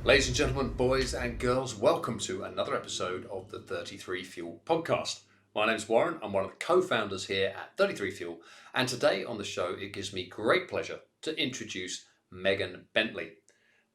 Ladies and gentlemen, boys and girls, welcome to another episode of the 33 Fuel podcast. My name's Warren. I'm one of the co-founders here at 33 Fuel, and today on the show it gives me great pleasure to introduce Meghan Bentley.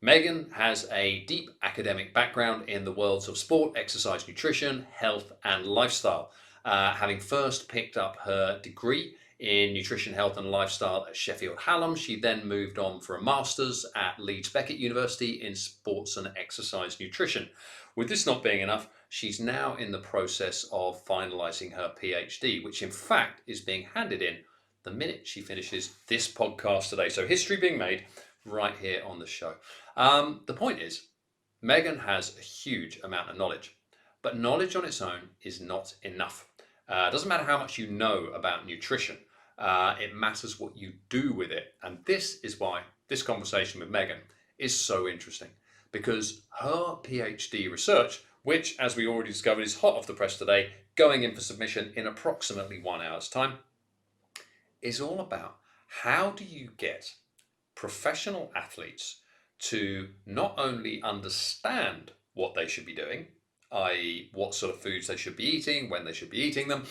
Meghan has a deep academic background in the worlds of sport, exercise, nutrition, health and lifestyle. Having first picked up her degree in nutrition, health and lifestyle at Sheffield Hallam, she then moved on for a master's at Leeds Beckett University in sports and exercise nutrition. With this not being enough, she's now in the process of finalising her PhD, which in fact is being handed in the minute she finishes this podcast today. So history being made right here on the show. The point is, Meghan has a huge amount of knowledge, but knowledge on its own is not enough. It doesn't matter how much you know about nutrition. It matters what you do with it. And this is why this conversation with Meghan is so interesting, because her PhD research, which as we already discovered is hot off the press today, going in for submission in approximately 1 hour's time, is all about how do you get professional athletes to not only understand what they should be doing, i.e. what sort of foods they should be eating, when they should be eating them,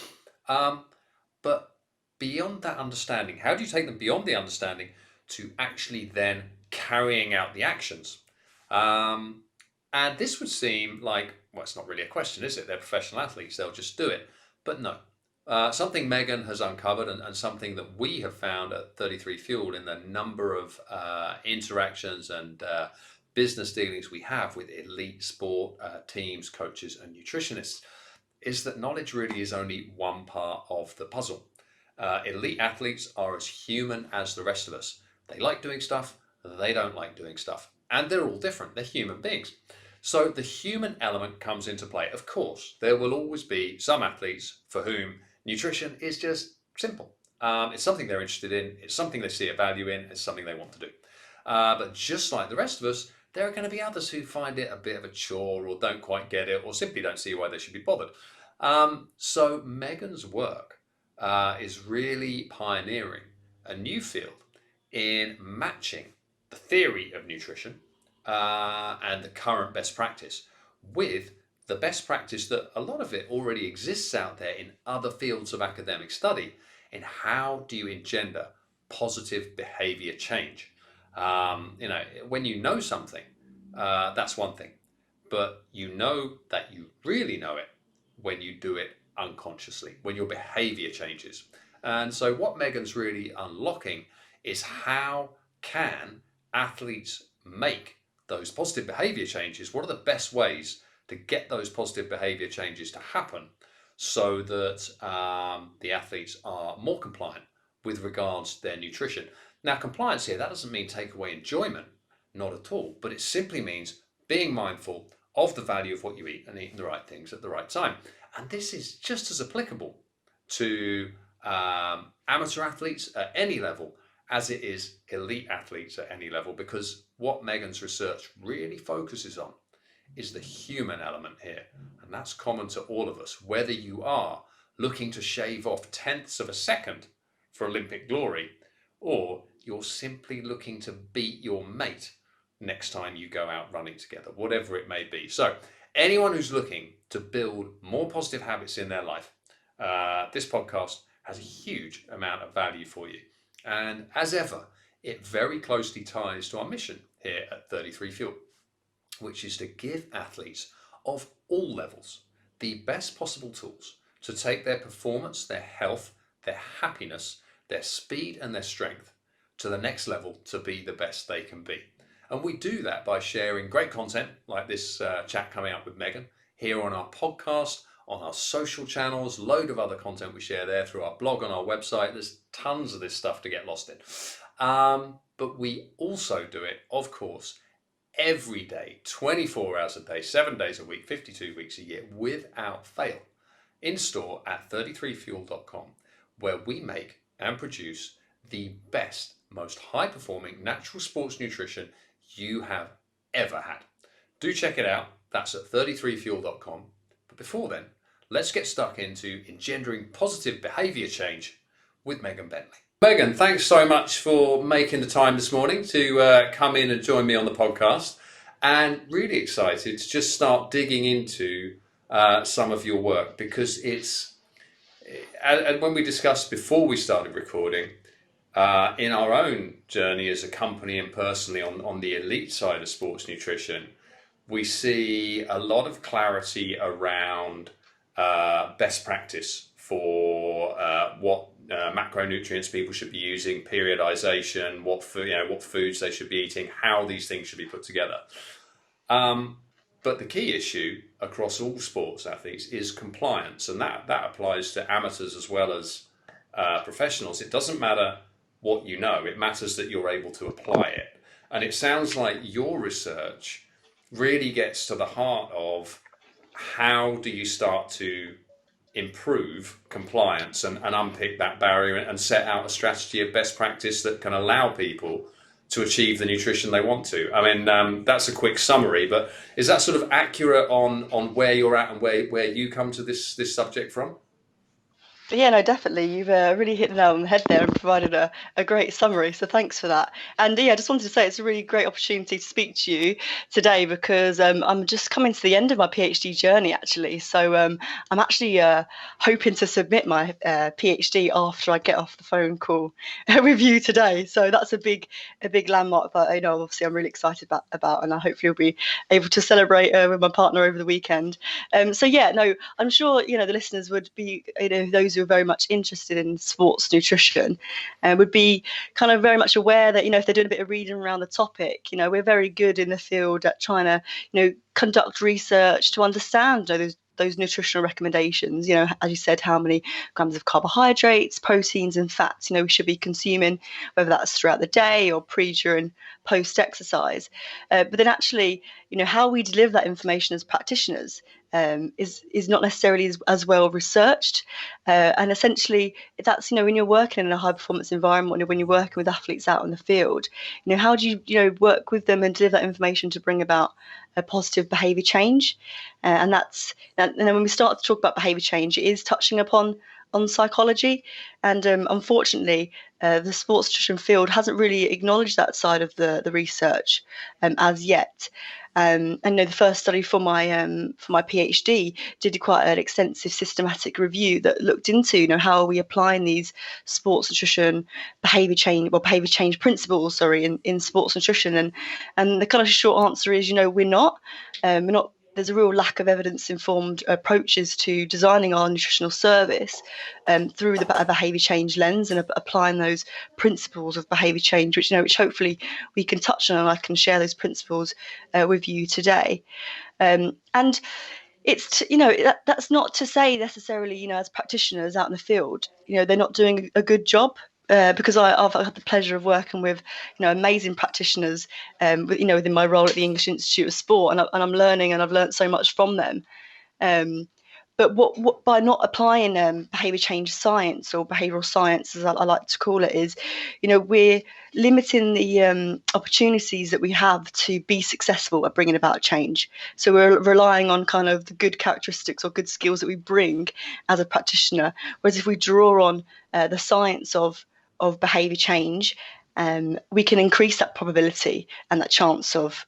but beyond that understanding, how do you take them beyond the understanding to actually then carrying out the actions? And this would seem like, well, it's not really a question, is it? They're professional athletes, they'll just do it. But no. Something Meghan has uncovered and something that we have found at 33 Fuel in the number of interactions and business dealings we have with elite sport teams, coaches and nutritionists is that knowledge really is only one part of the puzzle. Elite athletes are as human as the rest of us. They like doing stuff, they don't like doing stuff, and they're all different. They're human beings. So the human element comes into play. Of course, there will always be some athletes for whom nutrition is just simple. It's something they're interested in, it's something they see a value in, it's something they want to do. But just like the rest of us, there are going to be others who find it a bit of a chore or don't quite get it or simply don't see why they should be bothered. So Meghan's work is really pioneering a new field in matching the theory of nutrition and the current best practice with the best practice that a lot of it already exists out there in other fields of academic study in how do you engender positive behaviour change. When you know something, that's one thing, but you know that you really know it when you do it unconsciously, when your behaviour changes. And so what Meghan's really unlocking is how can athletes make those positive behaviour changes? What are the best ways to get those positive behaviour changes to happen so that the athletes are more compliant with regards to their nutrition? Now, compliance here, that doesn't mean take away enjoyment, not at all, but it simply means being mindful of the value of what you eat and eating the right things at the right time. And this is just as applicable to amateur athletes at any level as it is elite athletes at any level, because what Meghan's research really focuses on is the human element here. And that's common to all of us, whether you are looking to shave off tenths of a second for Olympic glory, or you're simply looking to beat your mate next time you go out running together, whatever it may be. So anyone who's looking to build more positive habits in their life, this podcast has a huge amount of value for you. And as ever, it very closely ties to our mission here at 33 Fuel, which is to give athletes of all levels the best possible tools to take their performance, their health, their happiness, their speed and their strength to the next level to be the best they can be. And we do that by sharing great content like this chat coming up with Meghan here on our podcast, on our social channels, load of other content we share there through our blog on our website. There's tons of this stuff to get lost in. But we also do it, of course, every day, 24 hours a day, 7 days a week, 52 weeks a year, without fail, in store at 33fuel.com, where we make and produce the best, most high-performing natural sports nutrition you have ever had. Do check it out. That's at 33fuel.com. But before then, let's get stuck into engendering positive behaviour change with Meghan Bentley. Meghan, thanks so much for making the time this morning to come in and join me on the podcast. and really excited to just start digging into some of your work, because and when we discussed before we started recording, in our own journey as a company and personally on the elite side of sports nutrition, we see a lot of clarity around best practice for what macronutrients people should be using, periodization, what foods they should be eating, how these things should be put together. But the key issue across all sports athletes is compliance, and that applies to amateurs as well as professionals. It doesn't matter what you know; it matters that you're able to apply it. And it sounds like your research really gets to the heart of how do you start to improve compliance and unpick that barrier and set out a strategy of best practice that can allow people to achieve the nutrition they want to. I mean, that's a quick summary, but is that sort of accurate on where you're at and where you come to this subject from? Yeah, no, definitely. You've really hit the nail on the head there and provided a great summary. So thanks for that. And yeah, I just wanted to say it's a really great opportunity to speak to you today because I'm just coming to the end of my PhD journey, actually. So I'm actually hoping to submit my PhD after I get off the phone call with you today. So that's a big landmark that obviously I'm really excited about, and I hopefully will be able to celebrate with my partner over the weekend. So yeah, no, I'm sure the listeners would be those who are very much interested in sports nutrition and would be kind of very much aware that if they're doing a bit of reading around the topic, we're very good in the field at trying to conduct research to understand those nutritional recommendations, as you said, how many grams of carbohydrates, proteins and fats we should be consuming, whether that's throughout the day or pre, during, post exercise. But then actually how we deliver that information as practitioners is not necessarily as well researched, and essentially that's when you're working in a high performance environment, when you're working with athletes out in the field, how do you work with them and deliver that information to bring about a positive behaviour change, and then when we start to talk about behaviour change, it is touching upon psychology, and unfortunately the sports nutrition field hasn't really acknowledged that side of the research as yet. I know the first study for my PhD did quite an extensive systematic review that looked into how are we applying these sports nutrition behaviour change principles, in sports nutrition, and the kind of short answer is we're not. There's a real lack of evidence-informed approaches to designing our nutritional service through the behaviour change lens and applying those principles of behaviour change, which hopefully we can touch on, and I can share those principles with you today. And it's that's not to say necessarily as practitioners out in the field they're not doing a good job. Because I've had the pleasure of working with amazing practitioners within my role at the English Institute of Sport, and I'm learning, and I've learned so much from them. But what by not applying behaviour change science, or behavioural science as I like to call it, is we're limiting the opportunities that we have to be successful at bringing about change. So we're relying on kind of the good characteristics or good skills that we bring as a practitioner, whereas if we draw on the science of behaviour change, we can increase that probability and that chance of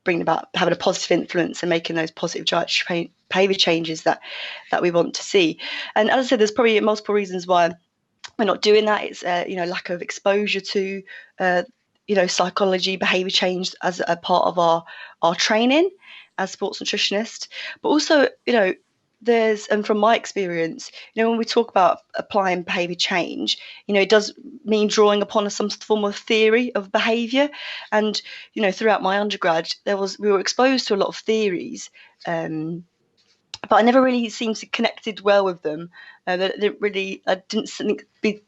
bringing about having a positive influence and making those positive behaviour changes that we want to see. And as I said, there's probably multiple reasons why we're not doing that. It's lack of exposure to psychology, behaviour change as a part of our training as sports nutritionists, but also and from my experience, when we talk about applying behaviour change, it does mean drawing upon some form of theory of behaviour. And throughout my undergrad, we were exposed to a lot of theories, but I never really seemed to connected well with them. I didn't think be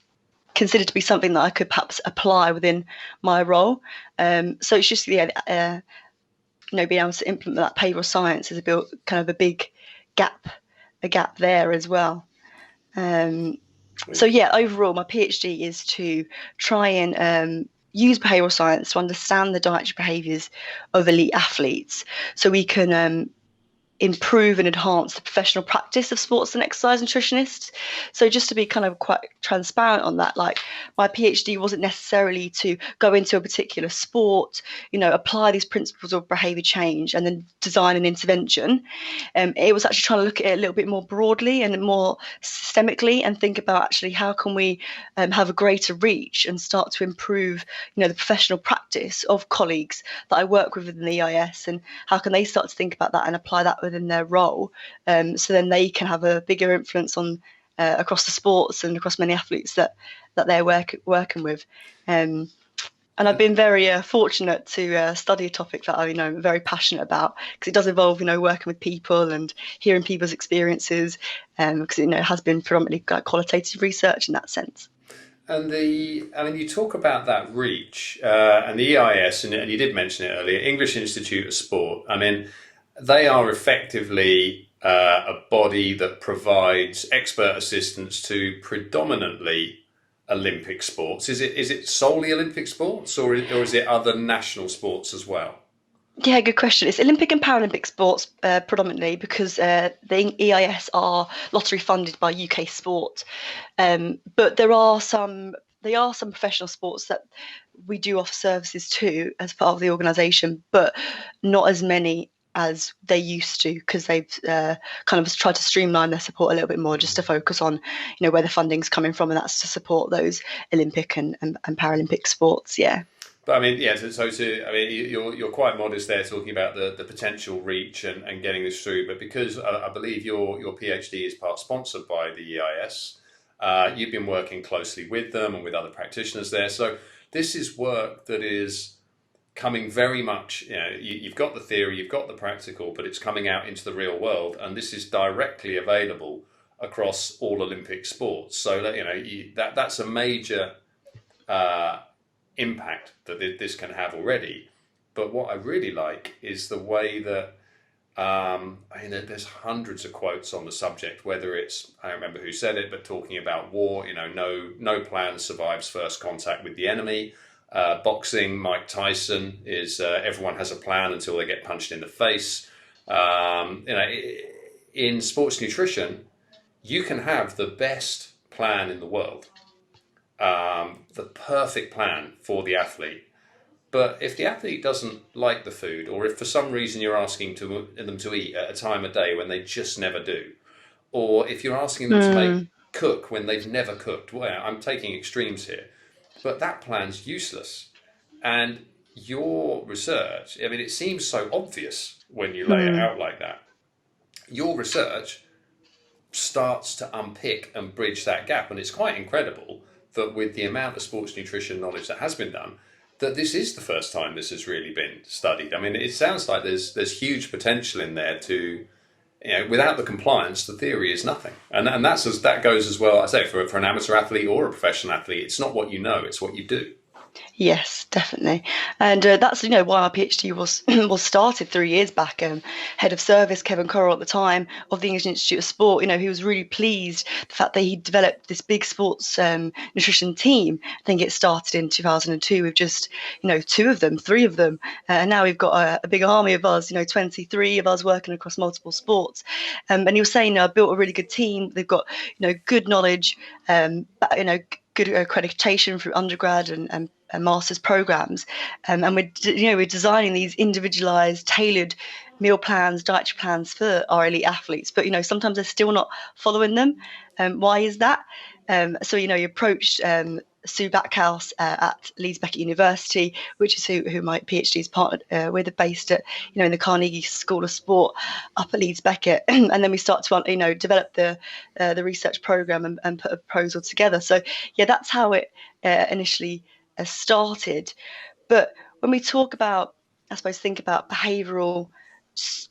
considered to be something that I could perhaps apply within my role. So it's just being able to implement that behavioural science is a big gap there as well. So yeah, overall, my PhD is to try and use behavioural science to understand the dietary behaviours of elite athletes, so we can improve and enhance the professional practice of sports and exercise nutritionists. So just to be kind of quite transparent on that, like my PhD wasn't necessarily to go into a particular sport, apply these principles of behaviour change and then design an intervention. It was actually trying to look at it a little bit more broadly and more systemically and think about actually how can we have a greater reach and start to improve, the professional practice of colleagues that I work with within the EIS, and how can they start to think about that and apply that within their role, so then they can have a bigger influence on across the sports and across many athletes that they're working with. And I've been very fortunate to study a topic that I'm very passionate about, because it does involve, working with people and hearing people's experiences, because it has been predominantly qualitative research in that sense. And you talk about that reach and the EIS, and you did mention it earlier, English Institute of Sport. I mean, they are effectively a body that provides expert assistance to predominantly Olympic sports. Is it solely Olympic sports, or is it other national sports as well? Yeah, good question. It's Olympic and Paralympic sports predominantly, because the EIS are lottery funded by UK Sport, but there are some professional sports that we do offer services to as part of the organisation, but not as many as they used to, because they've kind of tried to streamline their support a little bit more, just to focus on where the funding's coming from, and that's to support those Olympic and Paralympic sports. Yeah. But I mean, yeah. You're quite modest there, talking about the potential reach and getting this through. But because I believe your PhD is part sponsored by the EIS, you've been working closely with them and with other practitioners there. So this is work that is coming very much, you've got the theory, you've got the practical, but it's coming out into the real world, and this is directly available across all Olympic sports. So that that's a major impact that this can have already. But what I really like is the way that there's hundreds of quotes on the subject, whether it's, I don't remember who said it, but talking about war, no plan survives first contact with the enemy. Boxing, Mike Tyson is everyone has a plan until they get punched in the face. In sports nutrition, you can have the best plan in the world, the perfect plan for the athlete. But if the athlete doesn't like the food, or if for some reason you're asking them to eat at a time of day when they just never do, or if you're asking them to cook when they've never cooked, well, I'm taking extremes here, but that plan's useless. And your research, it seems so obvious when you lay it out like that. Your research starts to unpick and bridge that gap. And it's quite incredible that with the amount of sports nutrition knowledge that has been done, that this is the first time this has really been studied. It sounds like there's huge potential in there to, without the compliance, the theory is nothing. And that goes as well, I say, for an amateur athlete or a professional athlete. It's not what you know, it's what you do. Yes, definitely, and that's why my PhD was was started 3 years back. Head of service Kevin Correll at the time of the English Institute of Sport, he was really pleased the fact that he developed this big sports nutrition team. I think it started in 2002 with just three of them, and now we've got a big army of us, 23 of us working across multiple sports. And he was saying, I built a really good team. They've got good knowledge, good accreditation through undergrad and master's programs, and we're designing these individualized, tailored meal plans, dietary plans for our elite athletes. But sometimes they're still not following them. Why is that? So you approached Sue Backhouse at Leeds Beckett University, which is who my PhD is partnered with, based at in the Carnegie School of Sport up at Leeds Beckett, and then we start to develop the research program and put a proposal together. So yeah, that's how it initially started. But when we talk about, I suppose, think about behavioural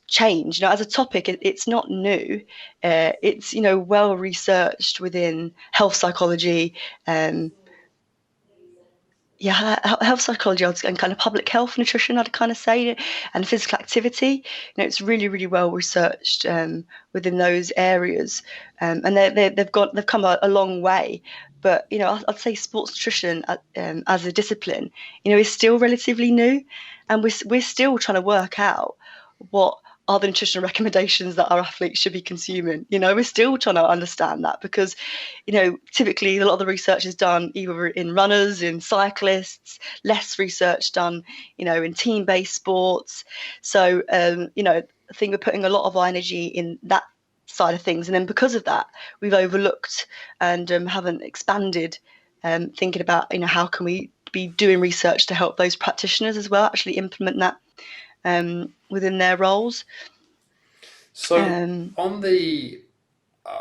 change, as a topic, it's not new. It's well researched within health psychology, health psychology and kind of public health nutrition, I'd kind of say, and physical activity. It's really, really well researched within those areas, and they've come a long way. But I'd say sports nutrition as a discipline, is still relatively new, and we're still trying to work out what are the nutritional recommendations that our athletes should be consuming? We're still trying to understand that, because typically a lot of the research is done either in runners, in cyclists, less research done in team-based sports. So I think we're putting a lot of our energy in that side of things, and then because of that we've overlooked and haven't expanded thinking about how can we be doing research to help those practitioners as well actually implement that within their roles. So on the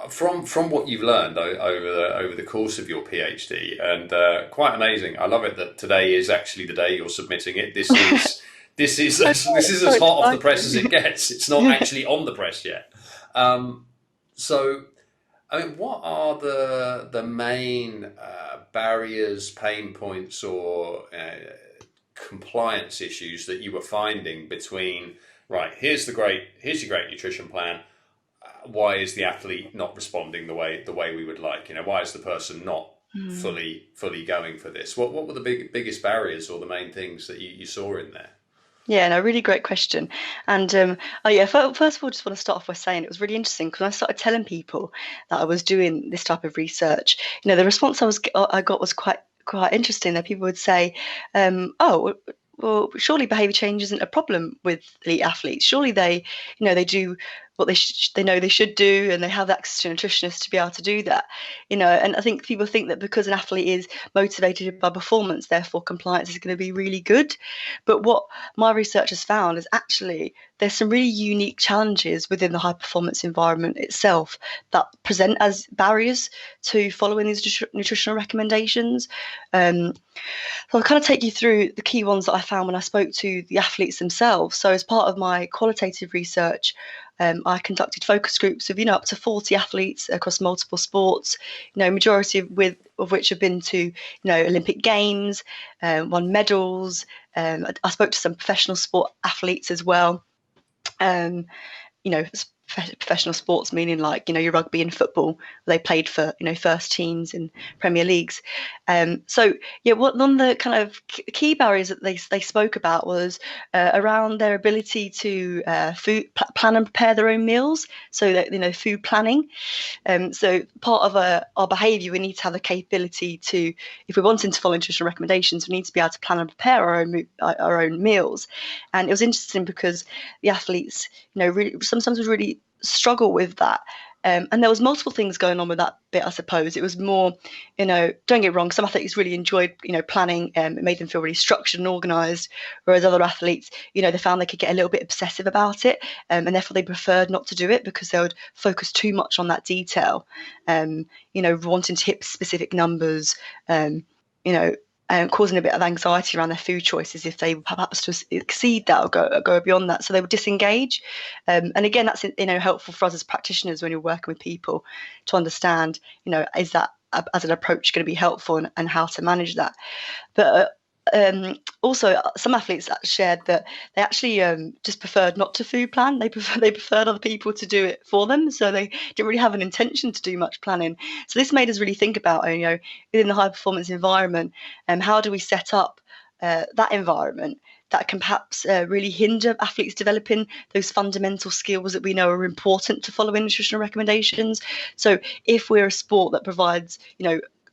from what you've learned over the course of your PhD, and quite amazing. I love it that today is actually the day you're submitting it. This is this is as hot off the press as it gets. It's not actually on the press yet. So, I mean, what are the main barriers, pain points, or compliance issues that you were finding between, right, here's your great nutrition plan. Why is the athlete not responding the way we would like? Why is the person not fully going for this? What were the biggest barriers or the main things that you saw in there? Yeah, no, really great question. And first of all, just want to start off by saying it was really interesting because when I started telling people that I was doing this type of research, the response I got was quite interesting. That people would say, "Oh, well, surely behaviour change isn't a problem with elite athletes. Surely they do what they know they should do, and they have access to a nutritionist to be able to do that." And I think people think that because an athlete is motivated by performance, therefore compliance is going to be really good. But what my research has found is actually there's some really unique challenges within the high performance environment itself that present as barriers to following these nutritional recommendations. So I'll kind of take you through the key ones that I found when I spoke to the athletes themselves. So as part of my qualitative research, I conducted focus groups of up to 40 athletes across multiple sports, majority of which have been to Olympic Games, won medals. I spoke to some professional sport athletes as well. Professional sports meaning like your rugby and football. They played for first teams in Premier Leagues. One of the kind of key barriers that they spoke about was around their ability to plan and prepare their own meals. So that food planning. So part of our behaviour, we need to have the capability to, if we're wanting to follow nutritional recommendations, we need to be able to plan and prepare our own meals. And it was interesting because the athletes, sometimes would really struggle with that. And there was multiple things going on with that bit, I suppose. It was more, don't get me wrong, some athletes really enjoyed, planning. It made them feel really structured and organised, whereas other athletes, they found they could get a little bit obsessive about it, and therefore they preferred not to do it because they would focus too much on that detail, wanting to hit specific numbers, causing a bit of anxiety around their food choices if they perhaps to exceed that or go beyond that. So they would disengage. And again, that's helpful for us as practitioners when you're working with people to understand, is that as an approach going to be helpful and how to manage that. But also, some athletes shared that they actually just preferred not to food plan. They preferred other people to do it for them, so they didn't really have an intention to do much planning. So this made us really think about, within the high performance environment, how do we set up that environment that can perhaps really hinder athletes developing those fundamental skills that we know are important to following nutritional recommendations. So if we're a sport that provides,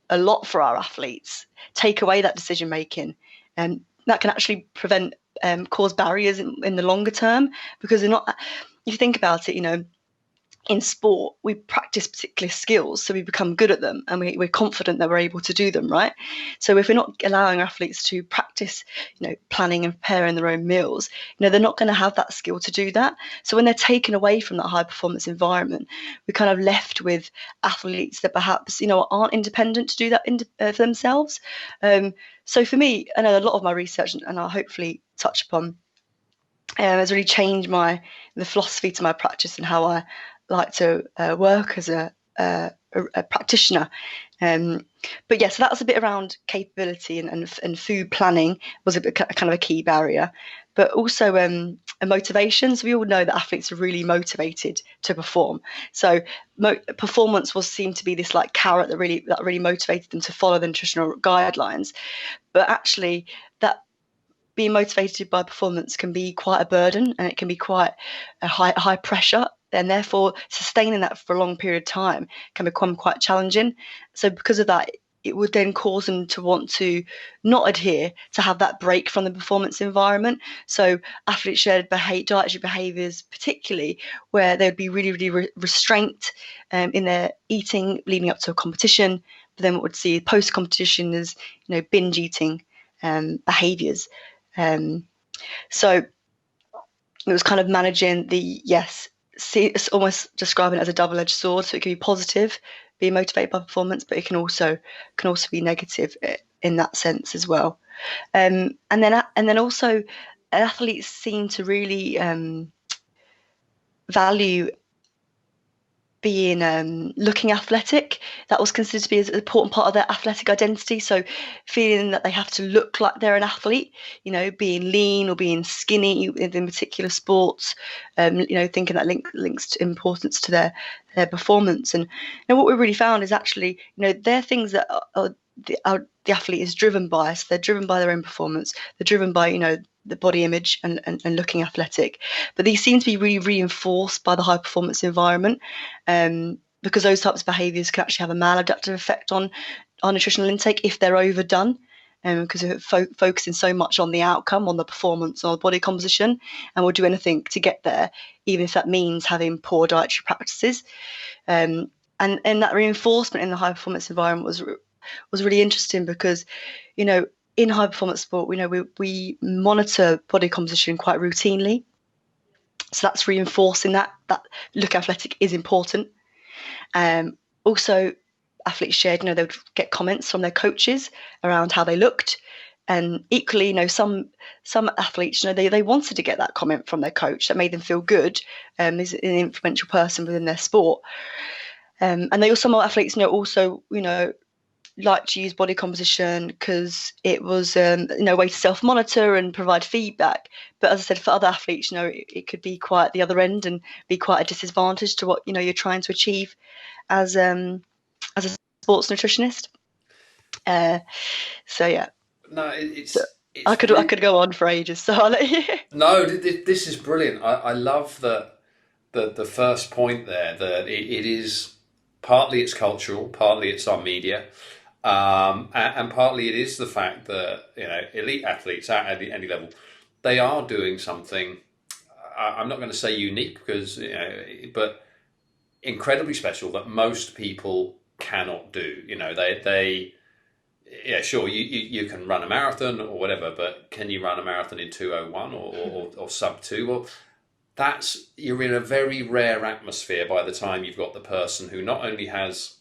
a lot for our athletes, take away that decision making, and that can actually cause barriers in the longer term, because they're not. If you think about it, in sport we practice particular skills, so we become good at them, and we're confident that we're able to do them, right? So if we're not allowing our athletes to practice, planning and preparing their own meals, they're not going to have that skill to do that. So when they're taken away from that high performance environment, we're kind of left with athletes that perhaps aren't independent to do that for themselves. So for me, I know a lot of my research, and I'll hopefully touch upon, has really changed the philosophy to my practice and how I like to work as a practitioner. But yeah, so that was a bit around capability and food planning was a bit kind of a key barrier, but also motivation. So we all know that athletes are really motivated to perform. So performance seemed to be this like carrot that really motivated them to follow the nutritional guidelines. But actually, that being motivated by performance can be quite a burden, and it can be quite a high pressure, and therefore sustaining that for a long period of time can become quite challenging. So because of that, it would then cause them to want to not adhere, to have that break from the performance environment. So athletes shared dietary behaviours, particularly where they would be really restraint in their eating leading up to a competition. But then what we'd see post-competition is, binge eating behaviours. So it was kind of managing it's almost describing it as a double-edged sword. So it can be positive, being motivated by performance, but it can also be negative in that sense as well. And then also athletes seem to really value being looking athletic. That was considered to be an important part of their athletic identity. So feeling that they have to look like they're an athlete, being lean or being skinny in particular sports, thinking that links to importance to their performance. And what we really found is actually, they're things that the athlete is driven by. So they're driven by their own performance. They're driven by, the body image and looking athletic. But these seem to be really reinforced by the high performance environment, because those types of behaviours can actually have a maladaptive effect on our nutritional intake if they're overdone, because we're focusing so much on the outcome, on the performance, on the body composition, and we'll do anything to get there, even if that means having poor dietary practices. And that reinforcement in the high performance environment was really interesting because, in high performance sport, we monitor body composition quite routinely. So that's reinforcing that look athletic is important. Also, athletes shared, they would get comments from their coaches around how they looked. And equally, some athletes, they wanted to get that comment from their coach that made them feel good. Is an influential person within their sport. And some athletes, also, like to use body composition because it was a way to self-monitor and provide feedback. But as I said, for other athletes, it could be quite the other end and be quite a disadvantage to what you're trying to achieve as a sports nutritionist. So yeah. No, it's I could go on for ages, so I'll let you. No, this is brilliant. I love the first point there, that it is partly it's cultural, partly it's our media, and partly it is the fact that elite athletes at any level, they are doing something. I'm not going to say unique because but incredibly special that most people cannot do. They yeah, sure, you can run a marathon or whatever, but can you run a marathon in 2:01 or sub 2? Well, you're in a very rare atmosphere by the time you've got the person who not only has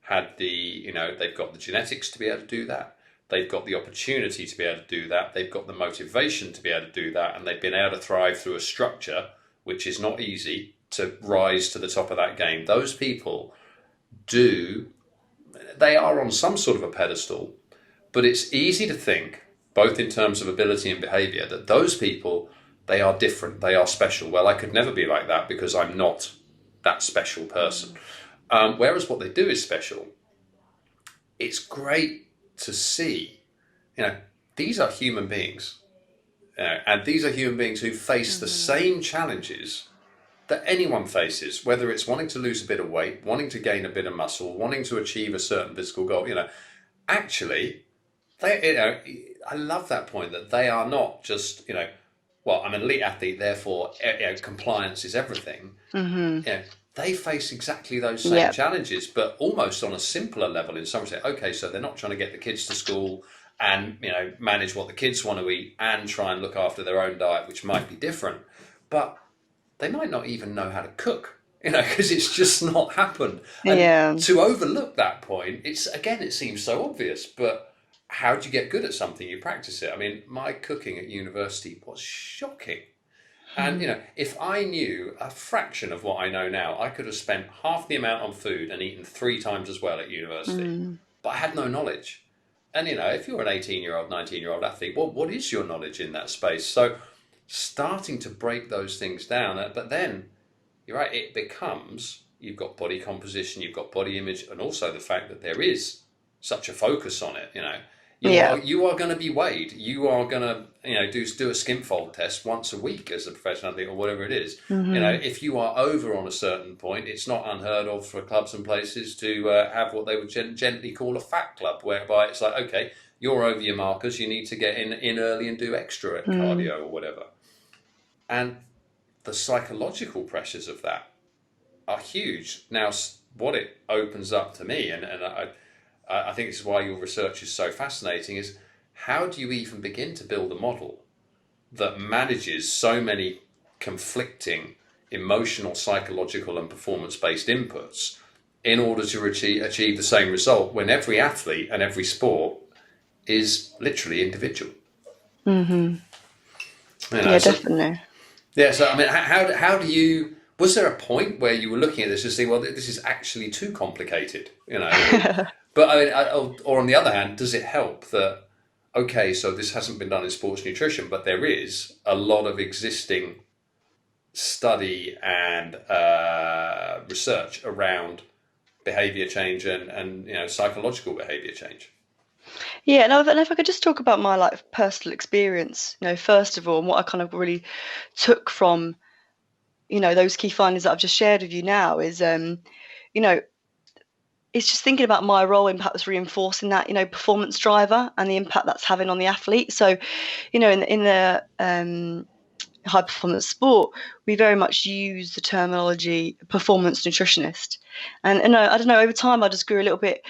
had they've got the genetics to be able to do that, they've got the opportunity to be able to do that, they've got the motivation to be able to do that, and they've been able to thrive through a structure which is not easy to rise to the top of that game. Those people they are on some sort of a pedestal, but it's easy to think, both in terms of ability and behaviour, that those people, they are different, they are special. Well, I could never be like that because I'm not that special person. Whereas what they do is special. It's great to see, these are human beings. And these are human beings who face the same challenges that anyone faces, whether it's wanting to lose a bit of weight, wanting to gain a bit of muscle, wanting to achieve a certain physical goal. Actually, I love that point that they are not just, well, I'm an elite athlete, therefore compliance is everything. They face exactly those same challenges, but almost on a simpler level in some way. Okay, so they're not trying to get the kids to school and manage what the kids want to eat and try and look after their own diet, which might be different, but they might not even know how to cook, because it's just not happened. And to overlook that point, it seems so obvious, but how do you get good at something? You practice it. I mean, my cooking at university was shocking. And, if I knew a fraction of what I know now, I could have spent half the amount on food and eaten 3 times as well at university. But I had no knowledge. And, if you're an 18-year-old, 19-year-old athlete, well, what is your knowledge in that space? So starting to break those things down, but then you're right, it becomes, you've got body composition, you've got body image, and also the fact that there is such a focus on it. Yeah. You are going to be weighed. You are going to do a skin fold test once a week as a professional athlete or whatever it is. Hmm. If you are over on a certain point, it's not unheard of for clubs and places to have what they would gently call a fat club, whereby it's like, okay, you're over your markers. You need to get in early and do extra at Mm. cardio or whatever. And the psychological pressures of that are huge. Now, what it opens up to me, and I think this is why your research is so fascinating, is how do you even begin to build a model that manages so many conflicting emotional, psychological, and performance-based inputs in order to achieve the same result when every athlete and every sport is literally individual. Hmm. You know, Yeah, so definitely. yeah, so I mean, how do you? Was there a point where you were looking at this and saying, "Well, this is actually too complicated," But I mean, or on the other hand, does it help that okay, so this hasn't been done in sports nutrition, but there is a lot of existing study and research around behaviour change and psychological behaviour change. Yeah, and if I could just talk about my like personal experience, first of all, and what I kind of really took from, those key findings that I've just shared with you now is, you know, it's just thinking about my role in perhaps reinforcing that, performance driver and the impact that's having on the athlete. So, in the high performance sport, we very much use the terminology performance nutritionist. And I don't know, over time, I just grew a little bit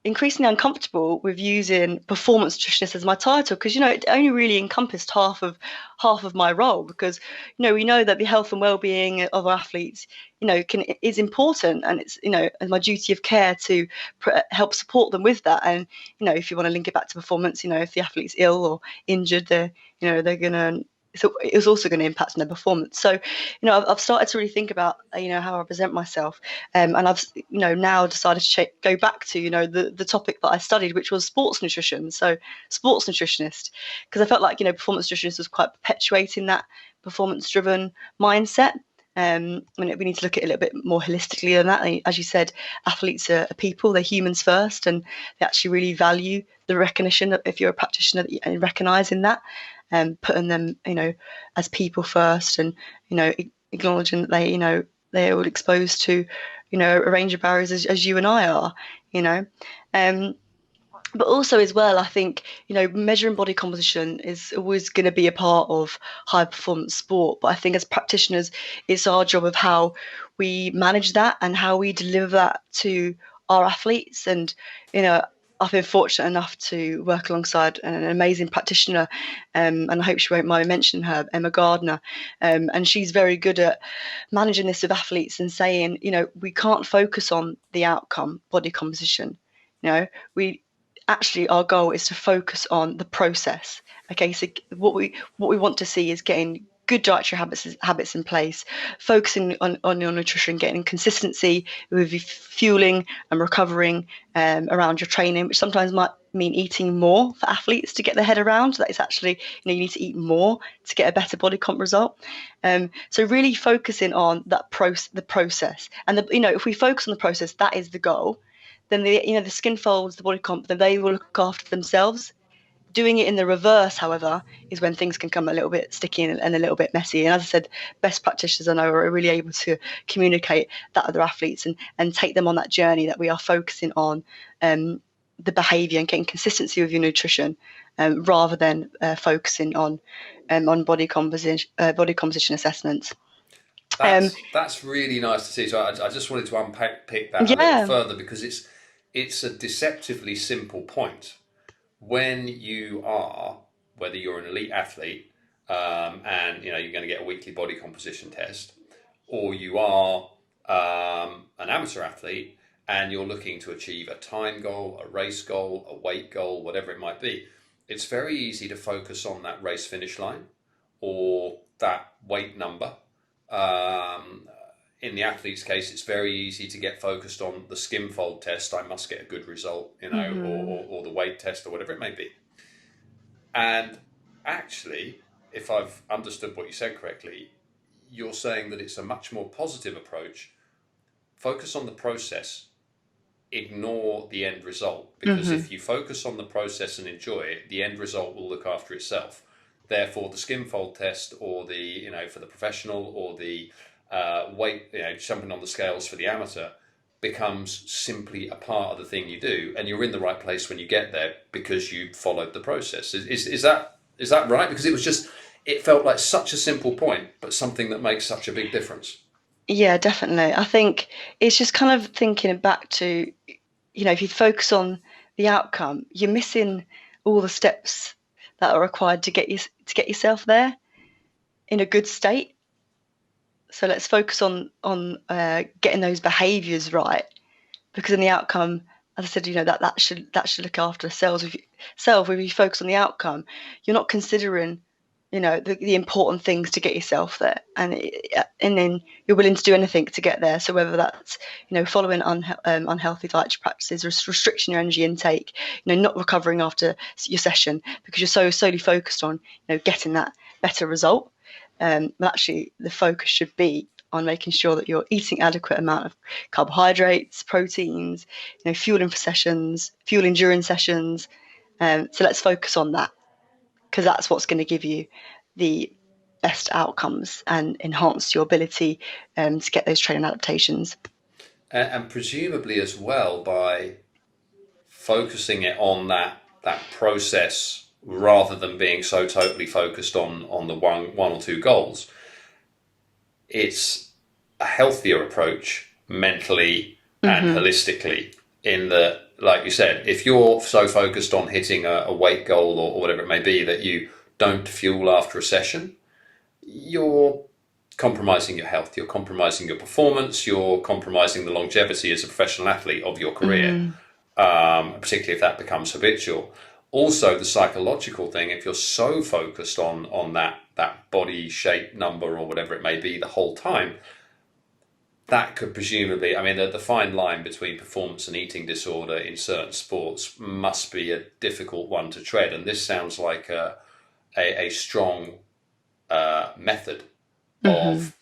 increasingly uncomfortable with using performance nutritionist as my title because it only really encompassed half of my role because we know that the health and well-being of our athletes is important, and it's my duty of care to help support them with that. And if you want to link it back to performance, if the athlete's ill or injured, they're gonna so it was also going to impact on their performance. So, I've started to really think about, how I present myself, and I've, now decided to go back to, the topic that I studied, which was sports nutrition. So, sports nutritionist, because I felt like, performance nutritionist was quite perpetuating that performance-driven mindset. We need to look at it a little bit more holistically than that. As you said, athletes are people; they're humans first, and they actually really value the recognition that if you're a practitioner and recognizing that, putting them, as people first, and acknowledging that they're all exposed to, a range of barriers as you and I are, um, but also as well, I think measuring body composition is always going to be a part of high performance sport. But I think as practitioners, it's our job of how we manage that and how we deliver that to our athletes. And I've been fortunate enough to work alongside an amazing practitioner, and I hope she won't mind me mentioning her, Emma Gardner, and she's very good at managing this with athletes and saying, we can't focus on the outcome, body composition. We actually, our goal is to focus on the process. Okay, so what we want to see is getting good dietary habits in place, focusing on your nutrition, getting consistency with your fueling and recovering around your training, which sometimes might mean eating more for athletes to get their head around that it's actually you need to eat more to get a better body comp result. So really focusing on that the process, and if we focus on the process, that is the goal. Then the skin folds, the body comp, then they will look after themselves. Doing it in the reverse, however, is when things can come a little bit sticky and a little bit messy. And as I said, best practitioners I know are really able to communicate that with their athletes and take them on that journey that we are focusing on the behaviour and getting consistency with your nutrition, rather than focusing on body composition assessments. Um, That's really nice to see. So I just wanted to unpack that a little yeah. further because it's a deceptively simple point. When you are, whether you're an elite athlete, and you're going to get a weekly body composition test, or you are an amateur athlete and you're looking to achieve a time goal, a race goal, a weight goal, whatever it might be, it's very easy to focus on that race finish line or that weight number. Um, in the athlete's case, it's very easy to get focused on the skin fold test. I must get a good result, Mm-hmm. or the weight test or whatever it may be. And actually, if I've understood what you said correctly, you're saying that it's a much more positive approach. Focus on the process ignore the end result, because if you focus on the process and enjoy it, the end result will look after itself. Therefore, the skin fold test, or the, for the professional, or the weight, jumping on the scales for the amateur, becomes simply a part of the thing you do, and you're in the right place when you get there because you followed the process. Is that right? Because it felt like such a simple point, but something that makes such a big difference. Yeah, definitely. I think it's just kind of thinking back to, if you focus on the outcome, you're missing all the steps that are required to get yourself there in a good state. So let's focus on getting those behaviours right, because in the outcome, as I said, that should look after self. If you focus on the outcome, you're not considering the important things to get yourself there, and then you're willing to do anything to get there. So whether that's following unhealthy dietary practices, restricting your energy intake, not recovering after your session because you're solely focused on getting that better result. But actually the focus should be on making sure that you're eating adequate amount of carbohydrates, proteins, fueling for sessions, fueling during sessions. So let's focus on that, because that's what's going to give you the best outcomes and enhance your ability to get those training adaptations. And presumably as well, by focusing it on that process rather than being so totally focused on the one or two goals, it's a healthier approach mentally and holistically, in that, like you said, if you're so focused on hitting a weight goal or whatever it may be that you don't fuel after a session, you're compromising your health, you're compromising your performance, you're compromising the longevity as a professional athlete of your career, particularly if that becomes habitual. Also, the psychological thing, if you're so focused on that body shape number or whatever it may be the whole time, that could presumably, the fine line between performance and eating disorder in certain sports must be a difficult one to tread. And this sounds like a strong method of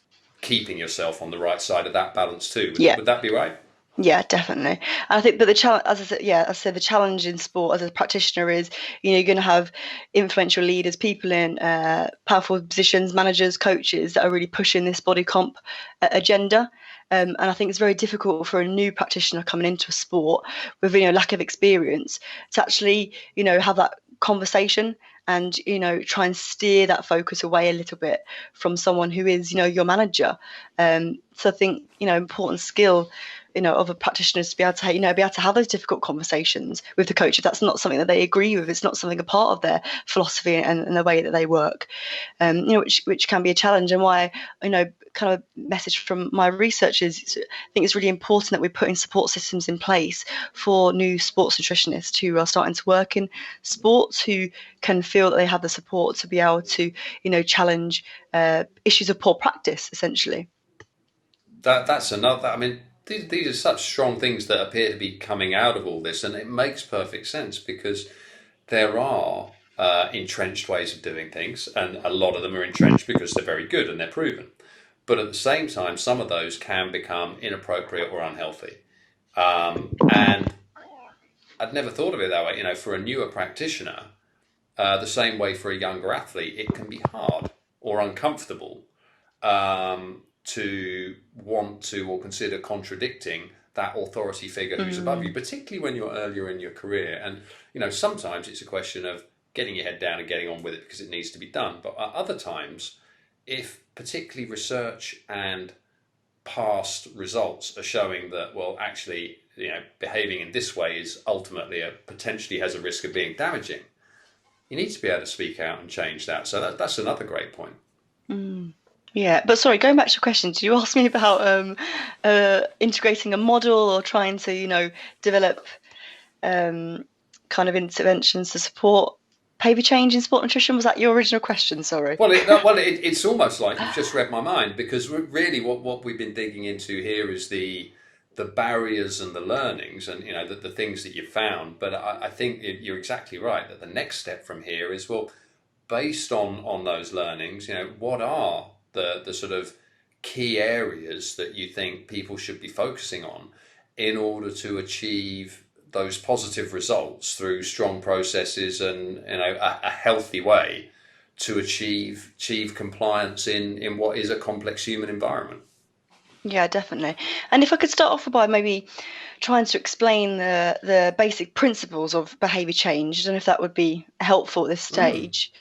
keeping yourself on the right side of that balance too. Would that be right? Yeah, definitely. And I think, but the challenge, as I said, the challenge in sport as a practitioner is, you're going to have influential leaders, people in powerful positions, managers, coaches that are really pushing this body comp agenda. And I think it's very difficult for a new practitioner coming into a sport with lack of experience to actually have that conversation and try and steer that focus away a little bit from someone who is your manager. So I think important skill of a practitioner is to be able to have those difficult conversations with the coach if that's not something that they agree with. It's not something a part of their philosophy and the way that they work, which can be a challenge. And why kind of message from my research is, I think it's really important that we're putting support systems in place for new sports nutritionists who are starting to work in sports, who can feel that they have the support to be able to challenge issues of poor practice, essentially. That's another. These are such strong things that appear to be coming out of all this, and it makes perfect sense because there are entrenched ways of doing things, and a lot of them are entrenched because they're very good and they're proven. But at the same time, some of those can become inappropriate or unhealthy. And I'd never thought of it that way. For a newer practitioner, the same way for a younger athlete, it can be hard or uncomfortable to want to or consider contradicting that authority figure who's above you, particularly when you're earlier in your career. And sometimes it's a question of getting your head down and getting on with it because it needs to be done. But at other times, if particularly research and past results are showing that, well, actually, behaving in this way is ultimately potentially has a risk of being damaging, you need to be able to speak out and change that. So that's another great point. Yeah, but sorry, going back to your question, did you ask me about integrating a model or trying to, develop kind of interventions to support behaviour change in sport nutrition? Was that your original question? Sorry. Well, it's almost like you've just read my mind, because really what we've been digging into here is the barriers and the learnings and the things that you've found. But I think you're exactly right that the next step from here is, well, based on those learnings, what are the sort of key areas that you think people should be focusing on, in order to achieve those positive results through strong processes and a healthy way to achieve compliance in what is a complex human environment. Yeah, definitely. And if I could start off by maybe trying to explain the basic principles of behaviour change, I don't know if that would be helpful at this stage.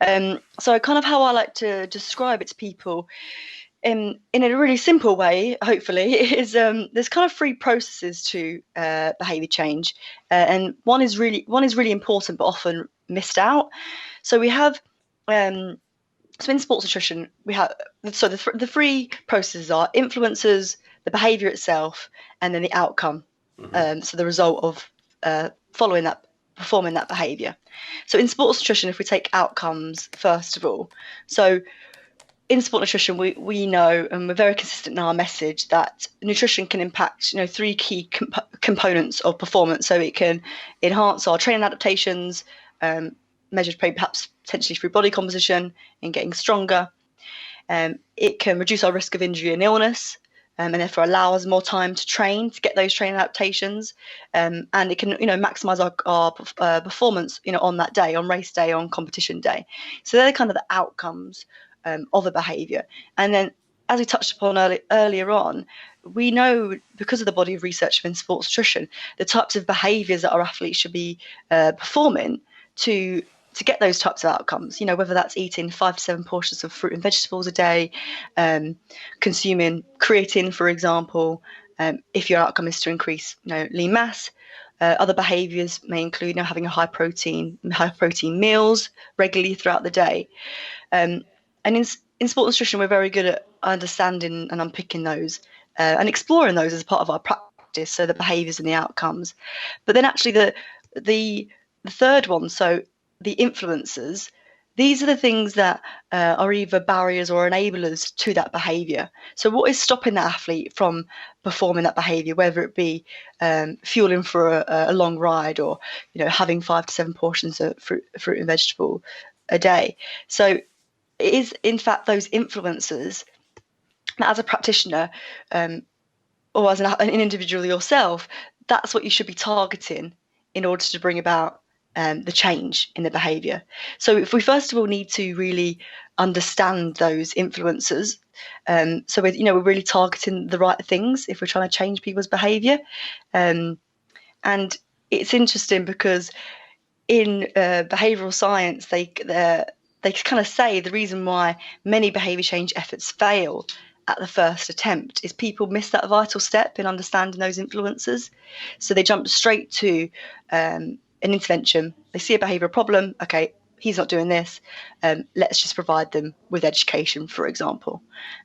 So kind of how I like to describe it to people in a really simple way, hopefully, is there's kind of three processes to behaviour change, and one is really important but often missed out. So we have so in sports nutrition, we have the three processes are influencers, the behaviour itself, and then the outcome. So the result of performing that behaviour. So in sports nutrition, if we take outcomes first of all, so in sport nutrition, we know, and we're very consistent in our message, that nutrition can impact three key components of performance. So it can enhance our training adaptations, measured perhaps potentially through body composition and getting stronger. It can reduce our risk of injury and illness, and therefore allow us more time to train to get those training adaptations. And it can maximise our performance on that day, on race day, on competition day. So they're kind of the outcomes of a behaviour. And then, as we touched upon earlier on, we know, because of the body of research in sports nutrition, the types of behaviours that our athletes should be performing to get those types of outcomes, whether that's eating 5 to 7 portions of fruit and vegetables a day, consuming creatine, for example, if your outcome is to increase lean mass. Other behaviours may include having high protein meals regularly throughout the day. And in sports nutrition, we're very good at understanding and unpicking those and exploring those as part of our practice, so the behaviours and the outcomes. But then actually the third one, so the influencers, these are the things that are either barriers or enablers to that behaviour. So what is stopping that athlete from performing that behaviour, whether it be fueling for a long ride or having 5 to 7 portions of fruit and vegetable a day. So it is, in fact, those influencers that, as a practitioner or as an individual yourself, that's what you should be targeting in order to bring about the change in the behaviour. So if we first of all need to really understand those influencers, so we're really targeting the right things if we're trying to change people's behaviour. And it's interesting because in behavioural science, they kind of say the reason why many behaviour change efforts fail at the first attempt is people miss that vital step in understanding those influences. So they jump straight to an intervention. They see a behavioural problem. Okay, he's not doing this. Let's just provide them with education, for example.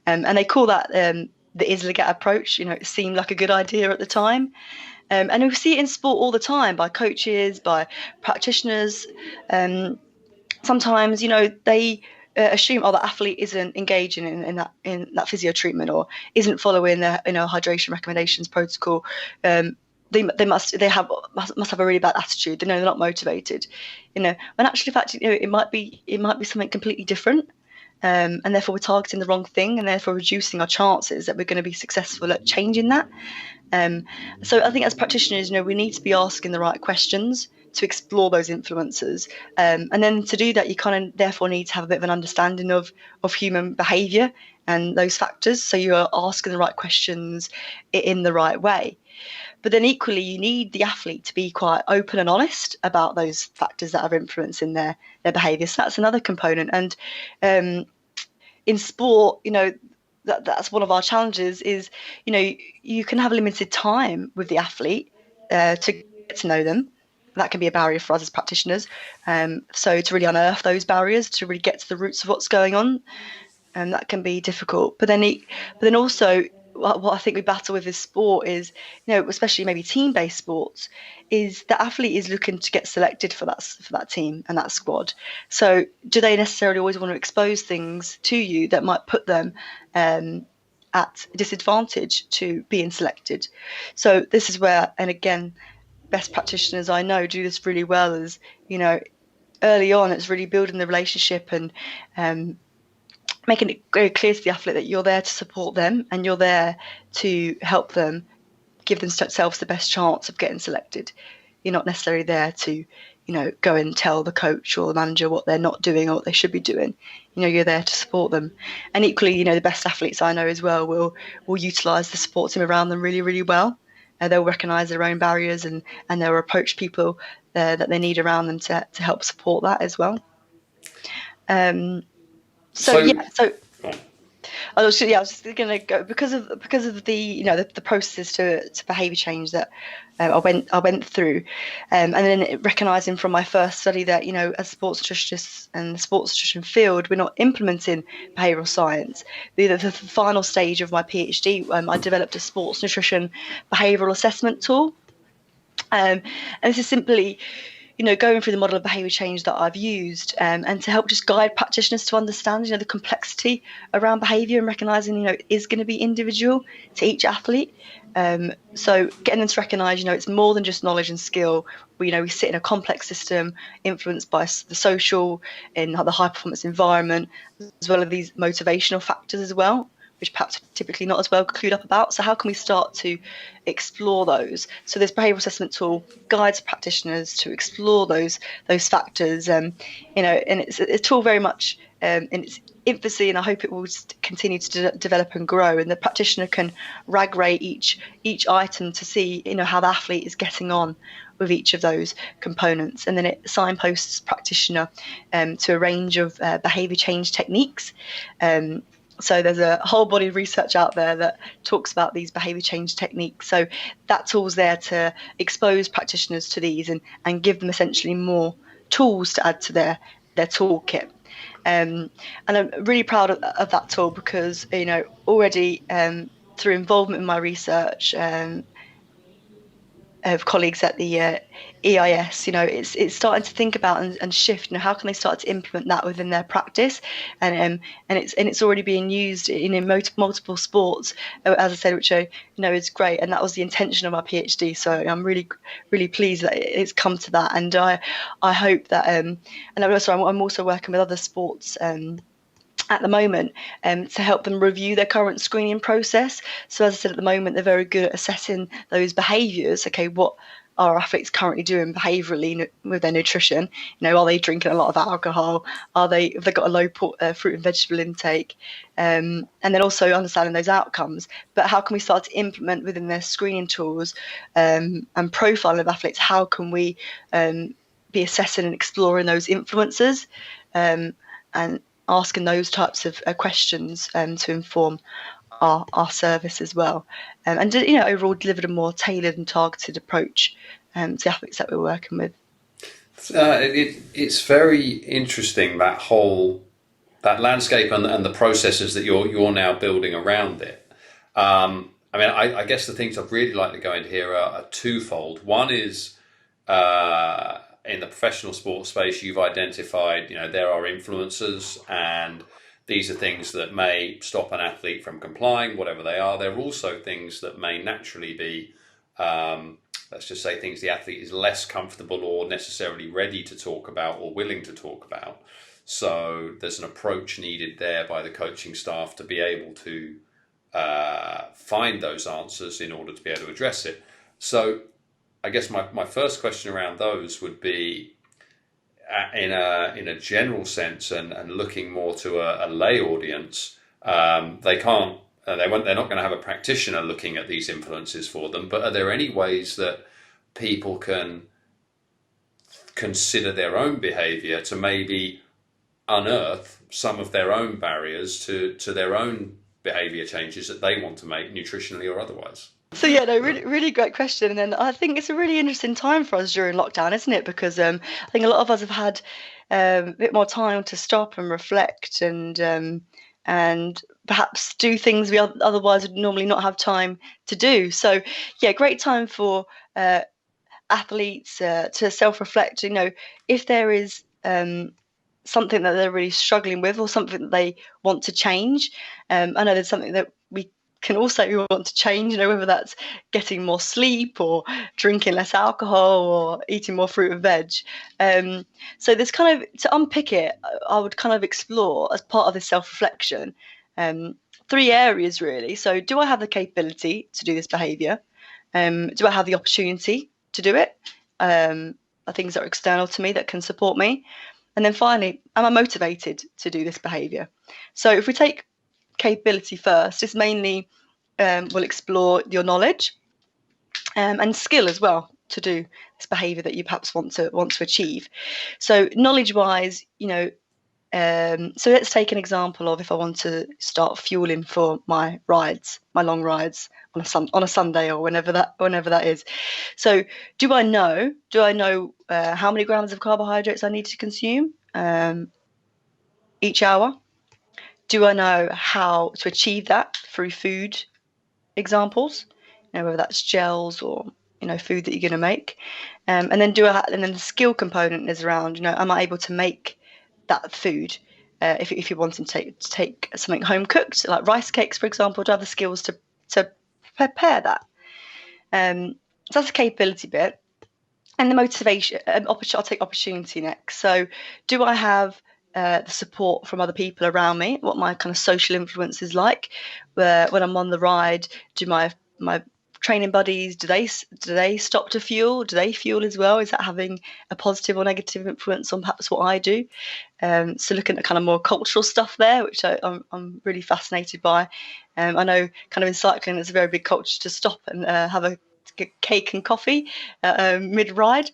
And they call that the is-Legat approach. It seemed like a good idea at the time. And we see it in sport all the time, by coaches, by practitioners. Sometimes, they assume, the athlete isn't engaging in that physio treatment or isn't following their hydration recommendations protocol. They must have a really bad attitude. They're not motivated. When actually, in fact, it might be something completely different. And therefore we're targeting the wrong thing, and therefore reducing our chances that we're going to be successful at changing that. So I think as practitioners, we need to be asking the right questions to explore those influences. And then to do that, you kind of therefore need to have a bit of an understanding of human behaviour and those factors. So you're asking the right questions in the right way. But then equally, you need the athlete to be quite open and honest about those factors that are influencing their behaviour. So that's another component. And in sport, that's one of our challenges is, you can have limited time with the athlete to get to know them. That can be a barrier for us as practitioners. So to really unearth those barriers, to really get to the roots of what's going on, that can be difficult. But then also, what I think we battle with is sport is, especially maybe team-based sports, is the athlete is looking to get selected for that team and that squad. So do they necessarily always want to expose things to you that might put them at disadvantage to being selected? So this is where, and again, best practitioners I know do this really well, is, early on it's really building the relationship and making it very clear to the athlete that you're there to support them and you're there to help them give themselves the best chance of getting selected. You're not necessarily there to, go and tell the coach or the manager what they're not doing or what they should be doing. You're there to support them. And equally, the best athletes I know as well will utilise the support team around them really, really well. They'll recognise their own barriers and they'll approach people that they need around them to help support that as well. I was just going to go because of the the processes to behaviour change that I went through, and then recognising from my first study that as sports nutritionists and the sports nutrition field, we're not implementing behavioural science. The final stage of my PhD, I developed a sports nutrition behavioural assessment tool, and this is simply going through the model of behaviour change that I've used, and to help just guide practitioners to understand, the complexity around behaviour and recognising, it is going to be individual to each athlete. So getting them to recognise, it's more than just knowledge and skill. We sit in a complex system influenced by the social and the high performance environment, as well as these motivational factors as well, which perhaps typically not as well clued up about. So how can we start to explore those? So this behavioural assessment tool guides practitioners to explore those factors, and it's a tool very much in its infancy, and I hope it will continue to develop and grow. And the practitioner can rag rate each item to see how the athlete is getting on with each of those components, and then it signposts practitioner to a range of behaviour change techniques. So there's a whole body of research out there that talks about these behaviour change techniques. So that tool's there to expose practitioners to these and give them essentially more tools to add to their toolkit. And I'm really proud of that tool because, already through involvement in my research, of colleagues at the EIS, it's starting to think about and shift. How can they start to implement that within their practice? And it's already being used in multiple sports, as I said, which is great. And that was the intention of my PhD. So I'm really, really pleased that it's come to that. And I hope that, and I'm also working with other sports at the moment to help them review their current screening process. So as I said, at the moment, they're very good at assessing those behaviours. Okay, what are athletes currently doing behaviourally with their nutrition? Are they drinking a lot of alcohol? Have they got a low fruit and vegetable intake? And then also understanding those outcomes. But how can we start to implement within their screening tools and profiling of athletes? How can we be assessing and exploring those influences and asking those types of questions to inform our service as well, and overall delivered a more tailored and targeted approach to the athletes that we're working with. It's very interesting, that landscape and the processes that you're now building around it. I guess the things I'd really like to go into here are twofold. One is in the professional sports space, you've identified, there are influencers, and these are things that may stop an athlete from complying, whatever they are. There are also things that may naturally be, let's just say, things the athlete is less comfortable or necessarily ready to talk about or willing to talk about. So there's an approach needed there by the coaching staff to be able to find those answers in order to be able to address it. So I guess my first question around those would be, in a general sense, and looking more to a lay audience, they're not going to have a practitioner looking at these influences for them. But are there any ways that people can consider their own behaviour to maybe unearth some of their own barriers to their own behaviour changes that they want to make, nutritionally or otherwise? So really, really great question. And then I think it's a really interesting time for us during lockdown, isn't it? Because I think a lot of us have had a bit more time to stop and reflect and perhaps do things we otherwise would normally not have time to do. So great time for athletes to self-reflect. If there is something that they're really struggling with or something that they want to change. I know there's something that we can also want to change, whether that's getting more sleep or drinking less alcohol or eating more fruit and veg. So there's kind of, to unpick it, I would kind of explore as part of this self-reflection, 3 areas really. So do I have the capability to do this behaviour? Do I have the opportunity to do it? Are things that are external to me that can support me? And then finally, am I motivated to do this behaviour? So if we take capability first, it's mainly we'll explore your knowledge and skill as well to do this behaviour that you perhaps want to achieve. So knowledge-wise, so let's take an example of if I want to start fueling for my rides, my long rides on a Sunday or whenever that is. So do I know how many grams of carbohydrates I need to consume each hour? Do I know how to achieve that through food examples? Whether that's gels or food that you're going to make, and then and then the skill component is around am I able to make that food? If you're wanting to take something home cooked, like rice cakes, for example, do I have the skills to prepare that? So that's the capability bit. And the motivation, I'll take opportunity next. So do I have the support from other people around me? What my kind of social influence is like? When I'm on the ride, do my training buddies, do they stop to fuel? Do they fuel as well? Is that having a positive or negative influence on perhaps what I do? So looking at kind of more cultural stuff there, which I'm really fascinated by. I know kind of in cycling, it's a very big culture to stop and have a cake and coffee mid-ride.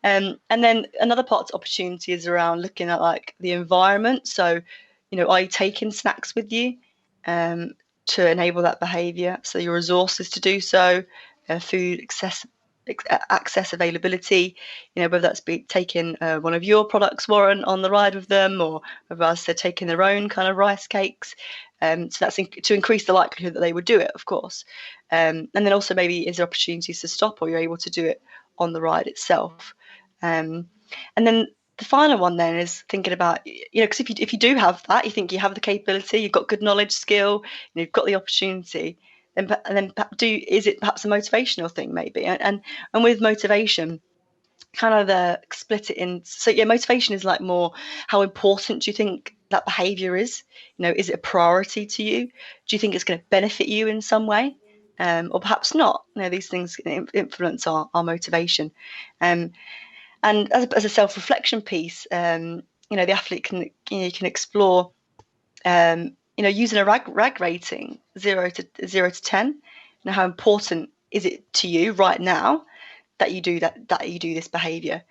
And then another part of opportunity is around looking at like the environment. So, are you taking snacks with you to enable that behaviour? So your resources to do so, food access availability, whether that's taking one of your products, Warren, on the ride with them, or whether they're taking their own kind of rice cakes. So that's to increase the likelihood that they would do it, of course. And then also maybe is there opportunities to stop, or you're able to do it on the ride itself. And then the final one then is thinking about, because if you do have that, you think you have the capability, you've got good knowledge, skill, you've got the opportunity, is it perhaps a motivational thing maybe? And with motivation, kind of split it in. So yeah, motivation is like more how important do you think that behavior is? Is it a priority to you? Do you think it's going to benefit you in some way? Or perhaps not. These things influence our motivation. And as a self-reflection piece, the athlete can explore using a rag rating 0 to 10. How important is it to you right now that you do this behavior?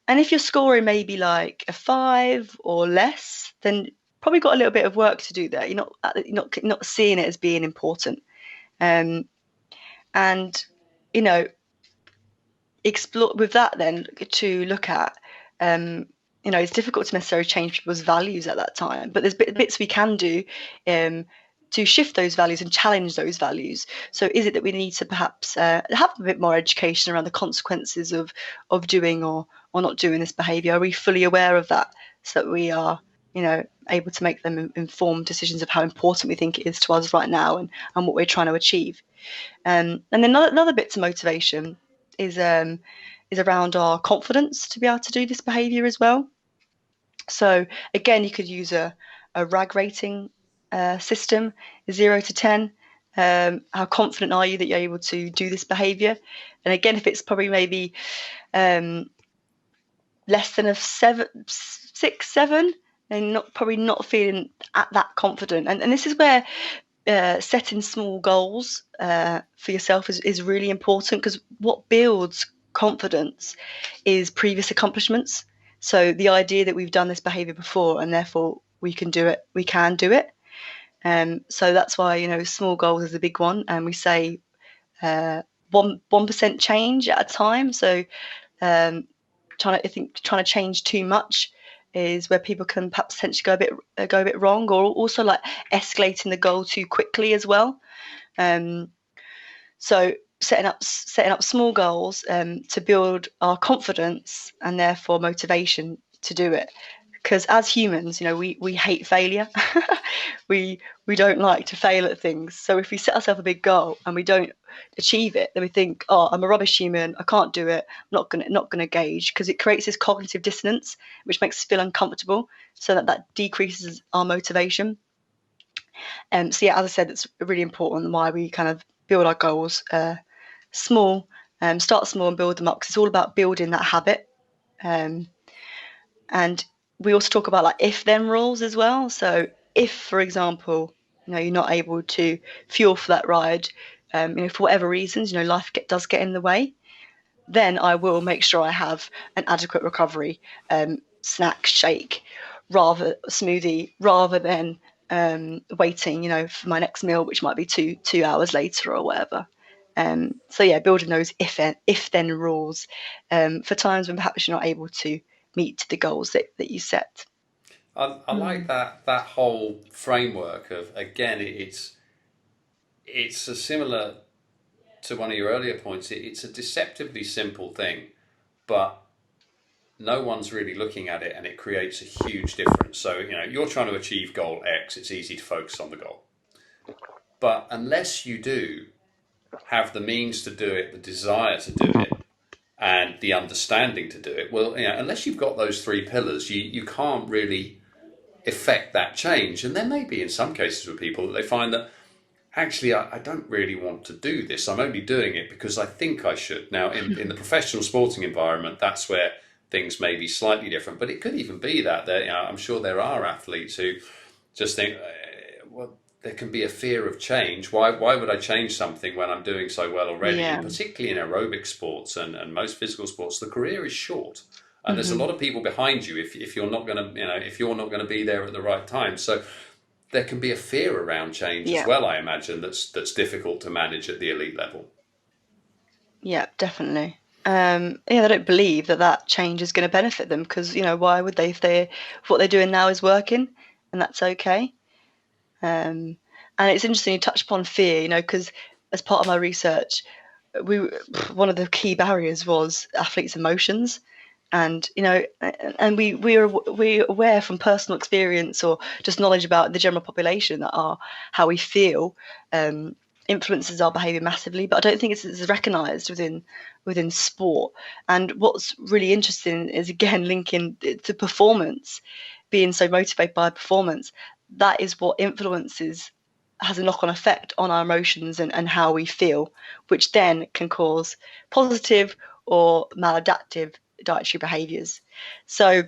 And if you're scoring maybe like a 5 or less, then probably got a little bit of work to do there. You're not seeing it as being important. And explore with that then to look at it's difficult to necessarily change people's values at that time, but there's bits we can do to shift those values and challenge those values. So is it that we need to perhaps have a bit more education around the consequences of doing or not doing this behavior? Are we fully aware of that, so that we are able to make them informed decisions of how important we think it is to us right now and what we're trying to achieve? And then another bit to motivation is around our confidence to be able to do this behavior as well. So again, you could use a RAG rating system, 0 to 10. How confident are you that you're able to do this behavior? And again, if it's probably maybe less than a 6, 7, and probably not feeling at that confident. And this is where setting small goals for yourself is really important, because what builds confidence is previous accomplishments. So the idea that we've done this behavior before and therefore we can do it. So that's why small goals is a big one, and we say 1% change at a time. So trying to change too much is where people can perhaps potentially go a bit wrong, or also like escalating the goal too quickly as well. So setting up small goals to build our confidence and therefore motivation to do it. Because as humans, we hate failure. we don't like to fail at things. So if we set ourselves a big goal and we don't achieve it, then we think, oh, I'm a rubbish human, I can't do it, I'm not gonna gauge, because it creates this cognitive dissonance which makes us feel uncomfortable, so that decreases our motivation. So yeah, as I said, it's really important why we kind of build our goals small, start small and build them up, because it's all about building that habit. And we also talk about like if-then rules as well. So if, for example, you're not able to fuel for that ride, for whatever reasons, life does get in the way, then I will make sure I have an adequate recovery, snack, shake, smoothie, rather than waiting, for my next meal, which might be two hours later or whatever. So yeah, building those if-then rules for times when perhaps you're not able to meet the goals that you set. I like that whole framework of, again, it's a similar to one of your earlier points. It's a deceptively simple thing, but no one's really looking at it, and it creates a huge difference. So, you're trying to achieve goal X, it's easy to focus on the goal. But unless you do have the means to do it, the desire to do it, and the understanding to do it, well, unless you've got those three pillars, you can't really effect that change. And there may be in some cases with people that they find that, actually, I don't really want to do this. I'm only doing it because I think I should. Now, in the professional sporting environment, that's where things may be slightly different. But it could even be that I'm sure there are athletes who just think, well, there can be a fear of change. Why would I change something when I'm doing so well already? Yeah. And particularly in aerobic sports and most physical sports, the career is short. And there's a lot of people behind you if you're not going to, if you're not going to be there at the right time. So there can be a fear around change as well, I imagine, that's difficult to manage at the elite level. Yeah, definitely. They don't believe that change is going to benefit them, because why would they, if what they're doing now is working and that's okay. And it's interesting you touch upon fear, because as part of my research, one of the key barriers was athletes' emotions. And and we're aware from personal experience or just knowledge about the general population that how we feel influences our behaviour massively, but I don't think it's recognised within sport. And what's really interesting is, again, linking to performance, being so motivated by performance, that is what has a knock-on effect on our emotions and how we feel, which then can cause positive or maladaptive dietary behaviours. So,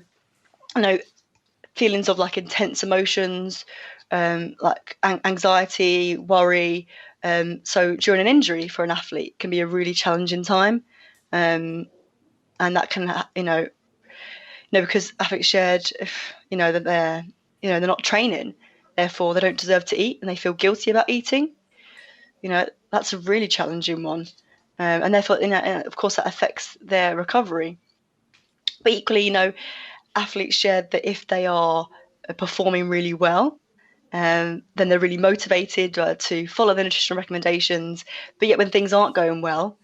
feelings of like intense emotions, like anxiety, worry. So during an injury for an athlete can be a really challenging time, and that can, because athletes shared, that they're not training, therefore they don't deserve to eat, and they feel guilty about eating. That's a really challenging one, and therefore, of course, that affects their recovery. But equally, athletes shared that if they are performing really well, then they're really motivated to follow the nutritional recommendations. But yet when things aren't going well,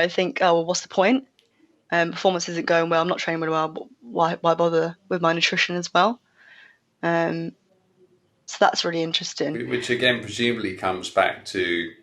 think, oh, well, what's the point? Performance isn't going well, I'm not training really well, but why bother with my nutrition as well? So that's really interesting. Which again presumably comes back to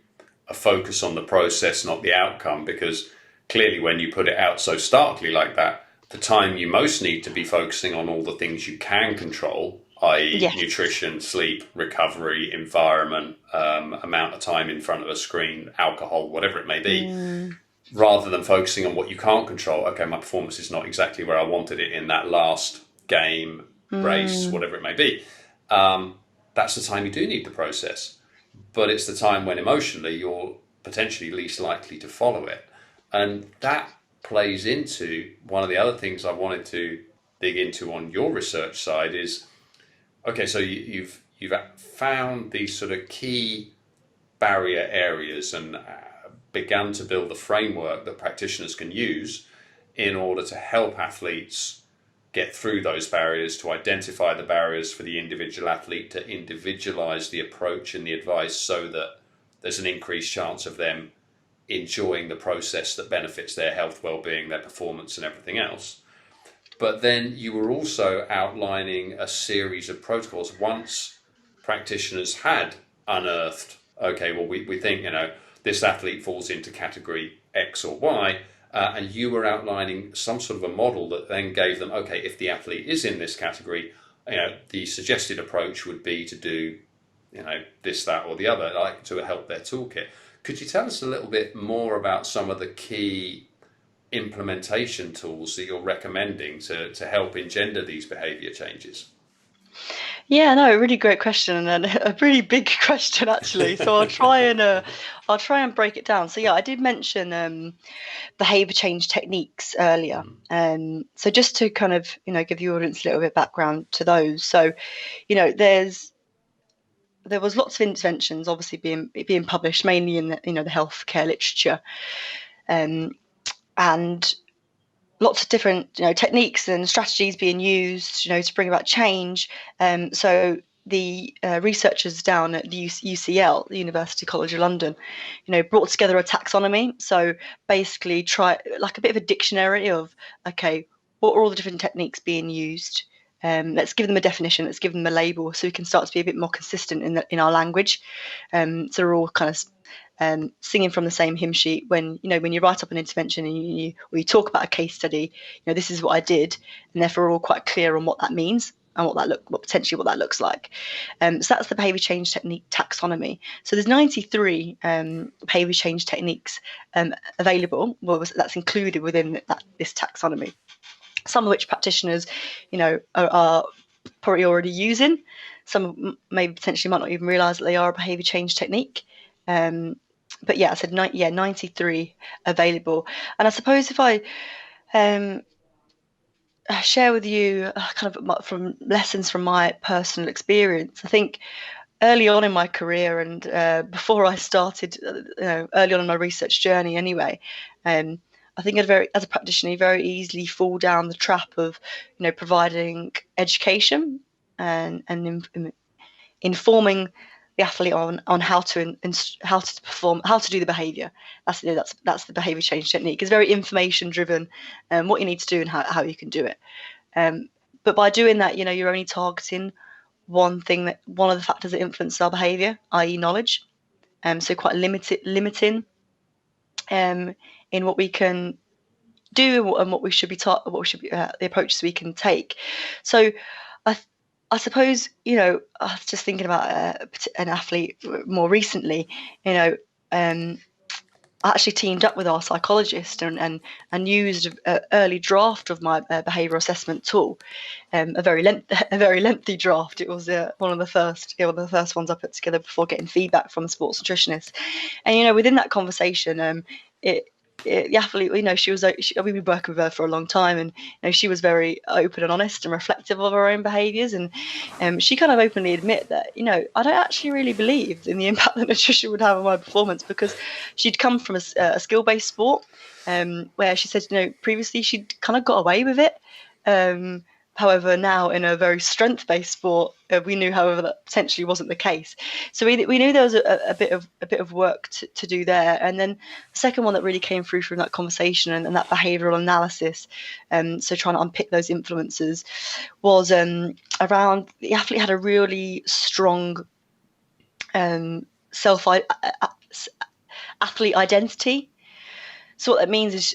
a focus on the process, not the outcome, because clearly when you put it out so starkly like that, the time you most need to be focusing on all the things you can control, i.e. nutrition, sleep, recovery, environment, amount of time in front of a screen, alcohol, whatever it may be, rather than focusing on what you can't control. Okay, my performance is not exactly where I wanted it in that last game, race, whatever it may be. That's the time you do need the process. But it's the time when emotionally you're potentially least likely to follow it. And that plays into one of the other things I wanted to dig into on your research side is, okay, so you've found these sort of key barrier areas and begun to build a framework that practitioners can use in order to help athletes get through those barriers, to identify the barriers for the individual athlete, to individualize the approach and the advice so that there's an increased chance of them enjoying the process that benefits their health, well-being, their performance and everything else. But then you were also outlining a series of protocols once practitioners had unearthed, okay, well, we think, this athlete falls into category X or Y, and you were outlining some sort of a model that then gave them, okay, if the athlete is in this category, the suggested approach would be to do, this, that, or the other, like to help their toolkit. Could you tell us a little bit more about some of the key implementation tools that you're recommending to help engender these behaviour changes? Yeah, no, a really great question and a really big question actually. So I'll try and break it down. So yeah, I did mention behavior change techniques earlier. So just to kind of give the audience a little bit of background to those. So there was lots of interventions obviously being published mainly in the healthcare literature, and lots of different techniques and strategies being used to bring about change. So the researchers down at the UCL, the University College of London, brought together a taxonomy. So basically, try like a bit of a dictionary of okay, what are all the different techniques being used? Let's give them a definition. Let's give them a label, so we can start to be a bit more consistent in our language. So we're all kind of singing from the same hymn sheet when you write up an intervention and you talk about a case study. This is what I did, and therefore we're all quite clear on what that means and what that looks like. So that's the behaviour change technique taxonomy. So there's 93 behaviour change techniques available. Well, that's included within this taxonomy. Some of which practitioners, are probably already using. Some maybe potentially might not even realise that they are a behaviour change technique. But yeah, I said 93 available. And I suppose if I share with you kind of from lessons from my personal experience, I think early on in my career and before I started, early on in my research journey anyway, I think as a practitioner, you very easily fall down the trap of, providing education and informing the athlete on how to perform, how to do the behaviour. That's the behaviour change technique. It's very information driven, what you need to do and how you can do it. But by doing that, you're only targeting one of the factors that influences our behaviour, i.e., knowledge. So quite limiting in what we can do and what we should be the approaches we can take. So I suppose I was just thinking about an athlete more recently. I actually teamed up with our psychologist and used an early draft of my behavioural assessment tool, a very lengthy draft. It was one of the first ones I put together before getting feedback from a sports nutritionist. And within that conversation, the athlete, we've been working with her for a long time, and she was very open and honest and reflective of her own behaviours, and she kind of openly admit that I don't actually really believe in the impact that nutrition would have on my performance, because she'd come from a skill-based sport, where she said previously she'd kind of got away with it. However, now in a very strength-based sport, we knew, however, that potentially wasn't the case. So we knew there was a bit of work to do there. And then the second one that really came through from that conversation and that behavioural analysis, so trying to unpick those influences, was around the athlete had a really strong athlete identity. So what that means is,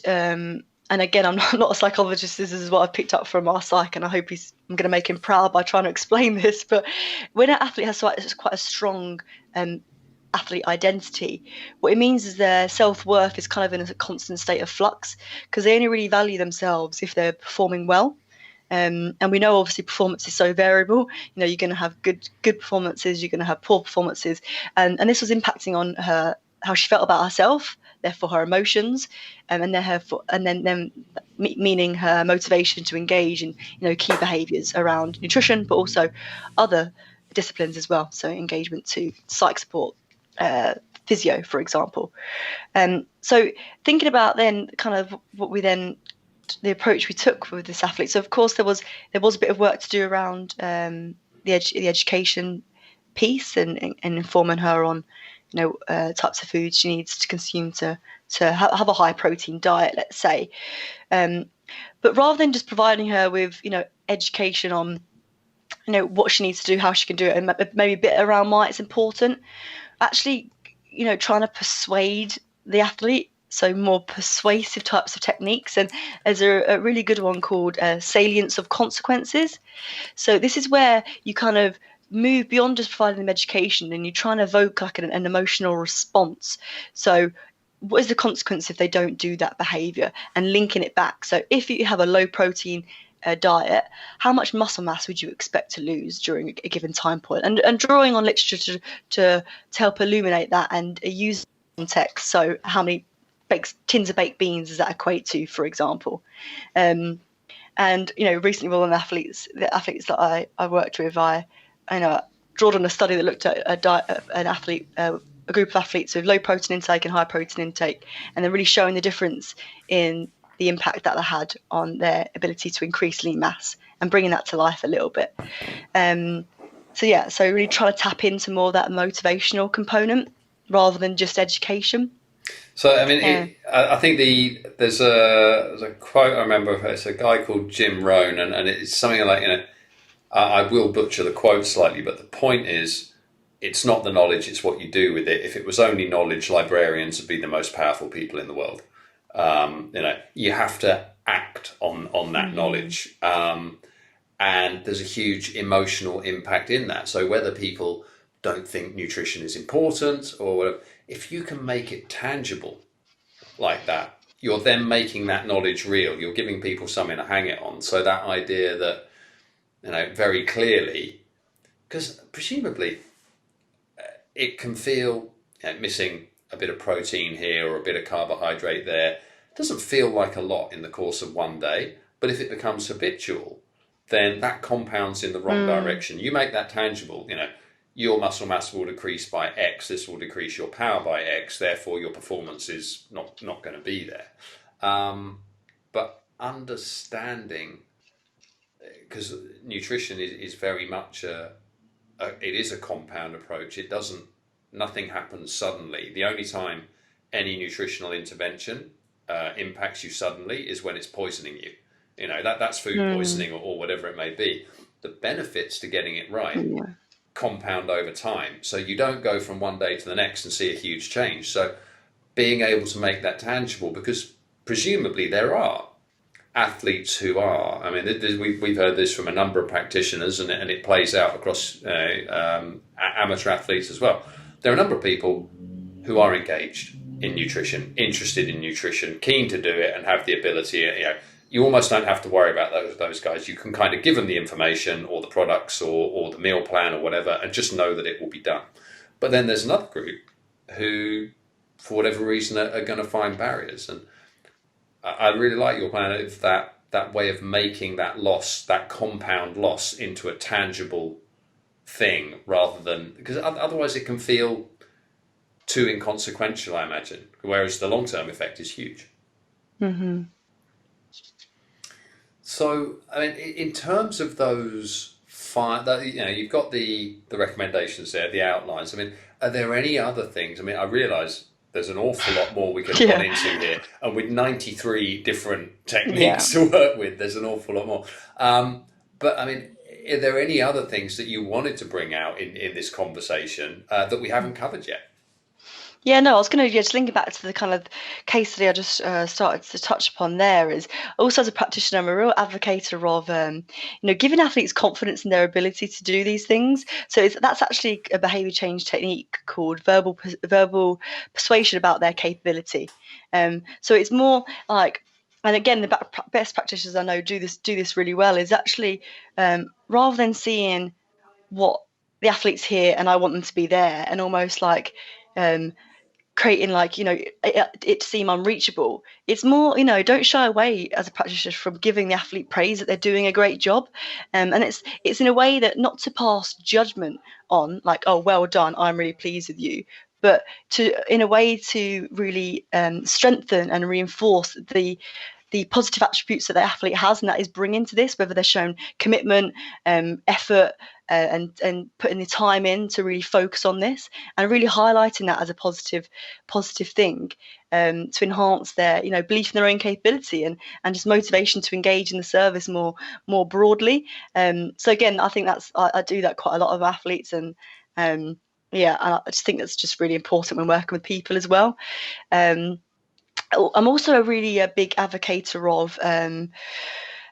and again, I'm not a psychologist. This is what I've picked up from our psych, and I hope I'm going to make him proud by trying to explain this. But when an athlete has quite a strong athlete identity, what it means is their self-worth is kind of in a constant state of flux, because they only really value themselves if they're performing well. And we know obviously performance is so variable. You're going to have good performances, you're going to have poor performances, and this was impacting on her, how she felt about herself, therefore her emotions, and then meaning her motivation to engage in key behaviours around nutrition, but also other disciplines as well. So engagement to psych support, physio, for example. So thinking about then kind of the approach we took with this athlete. So of course there was a bit of work to do around the education piece and informing her on types of foods she needs to consume to have a high protein diet, let's say. But rather than just providing her with education on what she needs to do, how she can do it, and maybe a bit around why it's important, actually trying to persuade the athlete. So more persuasive types of techniques, and there's a really good one called Salience of Consequences. So this is where you kind of move beyond just providing them education, and you try and evoke like an emotional response. So what is the consequence if they don't do that behavior, and linking it back? So if you have a low protein diet, how much muscle mass would you expect to lose during a given time point? And drawing on literature to help illuminate that and use context. So how many tins of baked beans does that equate to, for example? And recently, one of the athletes that I worked with, I drawed on a study that looked at a group of athletes with low protein intake and high protein intake, and they're really showing the difference in the impact that they had on their ability to increase lean mass, and bringing that to life a little bit. So really trying to tap into more of that motivational component rather than just education. So I mean, I think there's a quote I remember. It's a guy called Jim Rohn, and it's something like, I will butcher the quote slightly, but the point is, it's not the knowledge, it's what you do with it. If it was only knowledge, librarians would be the most powerful people in the world. You have to act on that knowledge, and there's a huge emotional impact in that. So whether people don't think nutrition is important or whatever, if you can make it tangible like that, you're then making that knowledge real. You're giving people something to hang it on. So that idea that, very clearly, because presumably it can feel missing a bit of protein here or a bit of carbohydrate there. It doesn't feel like a lot in the course of one day, but if it becomes habitual, then that compounds in the wrong direction. You make that tangible, your muscle mass will decrease by X, this will decrease your power by X, therefore your performance is not going to be there. But understanding, because nutrition is very much it is a compound approach. Nothing happens suddenly. The only time any nutritional intervention impacts you suddenly is when it's poisoning you. That's food poisoning or whatever it may be. The benefits to getting it right compound over time. So you don't go from one day to the next and see a huge change. So being able to make that tangible, because presumably there are athletes who are, we've heard this from a number of practitioners, and it plays out across amateur athletes as well. There are a number of people who are engaged in nutrition, interested in nutrition, keen to do it, and have the ability. You almost don't have to worry about those guys. You can kind of give them the information or the products or the meal plan or whatever, and just know that it will be done. But then there's another group who, for whatever reason, are going to find barriers. And I really like your plan of that way of making that loss, that compound loss, into a tangible thing, rather than, because otherwise it can feel too inconsequential, I imagine, whereas the long-term effect is huge. Mm-hmm. So, in terms of those you've got the recommendations there, the outlines. Are there any other things? I realise there's an awful lot more we could have gone into here, and with 93 different techniques to work with, there's an awful lot more. But are there any other things that you wanted to bring out in this conversation that we haven't covered yet? Yeah, no, I was going to just link it back to the kind of case study I just started to touch upon there. Is also, as a practitioner, I'm a real advocate of giving athletes confidence in their ability to do these things. So that's actually a behaviour change technique called verbal persuasion about their capability. So it's more like, and again, the best practitioners I know do this really well, is actually rather than seeing what the athletes here and I want them to be there, and almost like creating it to seem unreachable. It's more, don't shy away as a practitioner from giving the athlete praise that they're doing a great job, and it's in a way that not to pass judgment on, like, oh, well done, I'm really pleased with you, but in a way to really strengthen and reinforce the positive attributes that the athlete has, and that is bringing to this, whether they're shown commitment, effort, and putting the time in to really focus on this, and really highlighting that as a positive thing, to enhance their belief in their own capability, and just motivation to engage in the service more broadly. So again, I think I do that quite a lot of athletes, and and I just think that's just really important when working with people as well. I'm also a big advocate of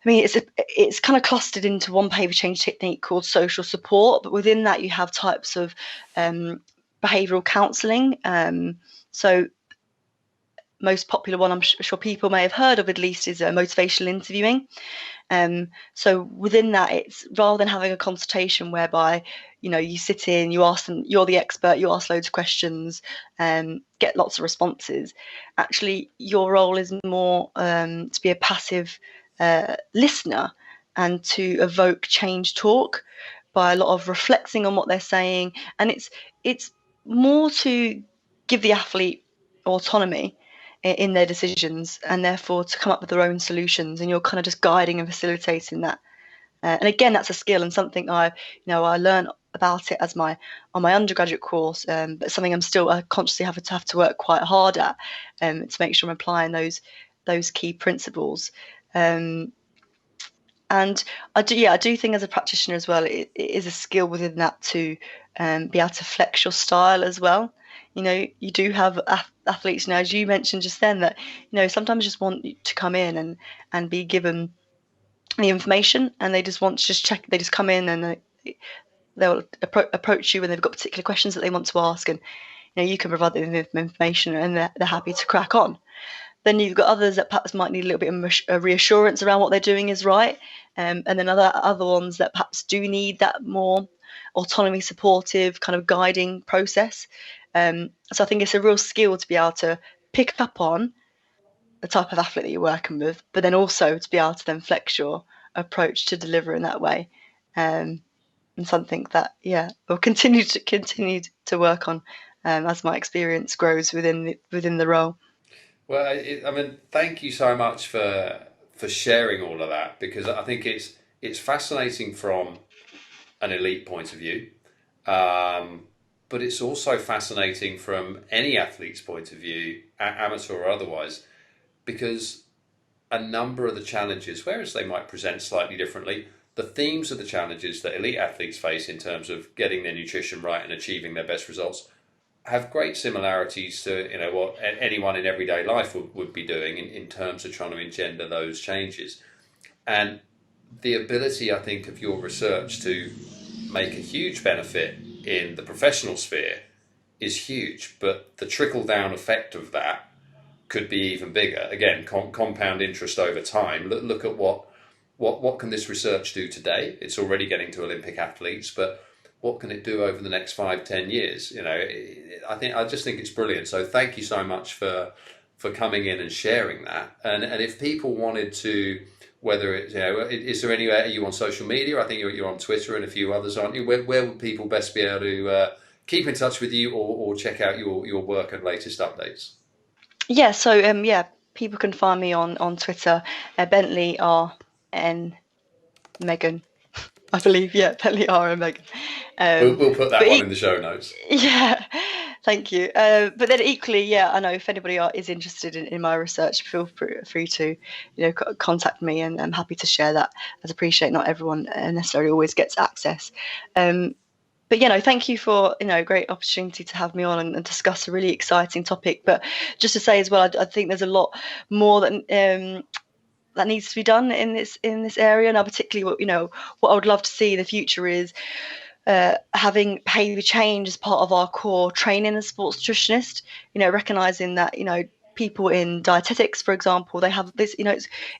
I mean, it's kind of clustered into one behaviour change technique called social support, but within that you have types of behavioural counselling. So most popular one I'm sure people may have heard of at least is motivational interviewing. So within that, it's rather than having a consultation whereby you sit in, you ask them, you're the expert, you ask loads of questions, get lots of responses. Actually, your role is more to be a passive listener and to evoke change talk by a lot of reflecting on what they're saying, and it's more to give the athlete autonomy in their decisions and therefore to come up with their own solutions, and you're kind of just guiding and facilitating that. And again, that's a skill and something I learned about it as on my undergraduate course, but something I'm still consciously have to work quite hard at to make sure I'm applying those key principles. And I do think as a practitioner as well, it is a skill within that to be able to flex your style as well. You do have athletes, as you mentioned just then, that sometimes just want to come in and be given the information, and they just want to just check. They just come in and they'll approach you when they've got particular questions that they want to ask, and you can provide them with information, and they're happy to crack on. Then you've got others that perhaps might need a little bit of reassurance around what they're doing is right, and then other ones that perhaps do need that more autonomy, supportive kind of guiding process. So I think it's a real skill to be able to pick up on the type of athlete that you're working with, but then also to be able to then flex your approach to deliver in that way, and something that we'll continue to work on as my experience grows within the role. Well, I mean, thank you so much for sharing all of that, because I think it's fascinating from an elite point of view, but it's also fascinating from any athlete's point of view, amateur or otherwise, because a number of the challenges, whereas they might present slightly differently, the themes of the challenges that elite athletes face in terms of getting their nutrition right and achieving their best results have great similarities to what anyone in everyday life would be doing in terms of trying to engender those changes. And the ability, I think, of your research to make a huge benefit in the professional sphere is huge, but the trickle down effect of that could be even bigger. Again, compound interest over time. Look at what can this research do today? It's already getting to Olympic athletes, but what can it do over the next 5-10 years? I just think it's brilliant. So thank you so much for coming in and sharing that. And if people wanted to, whether it's, is there anywhere, are you on social media? I think you're on Twitter and a few others, aren't you? Where would people best be able to keep in touch with you or check out your work and latest updates? Yeah, so people can find me on Twitter, Bentley R N Meghan, I believe. Yeah, Bentley R and Meghan. We'll put that one in the show notes. Yeah, thank you. But then equally, I know if anybody is interested in my research, feel free to contact me, and I'm happy to share that. As I appreciate not everyone necessarily always gets access. But thank you for a great opportunity to have me on and discuss a really exciting topic. But just to say as well, I think there's a lot more that needs to be done in this area. And particularly, what I would love to see in the future is having behaviour change as part of our core training as sports nutritionist. Recognizing that people in dietetics, for example, they have this,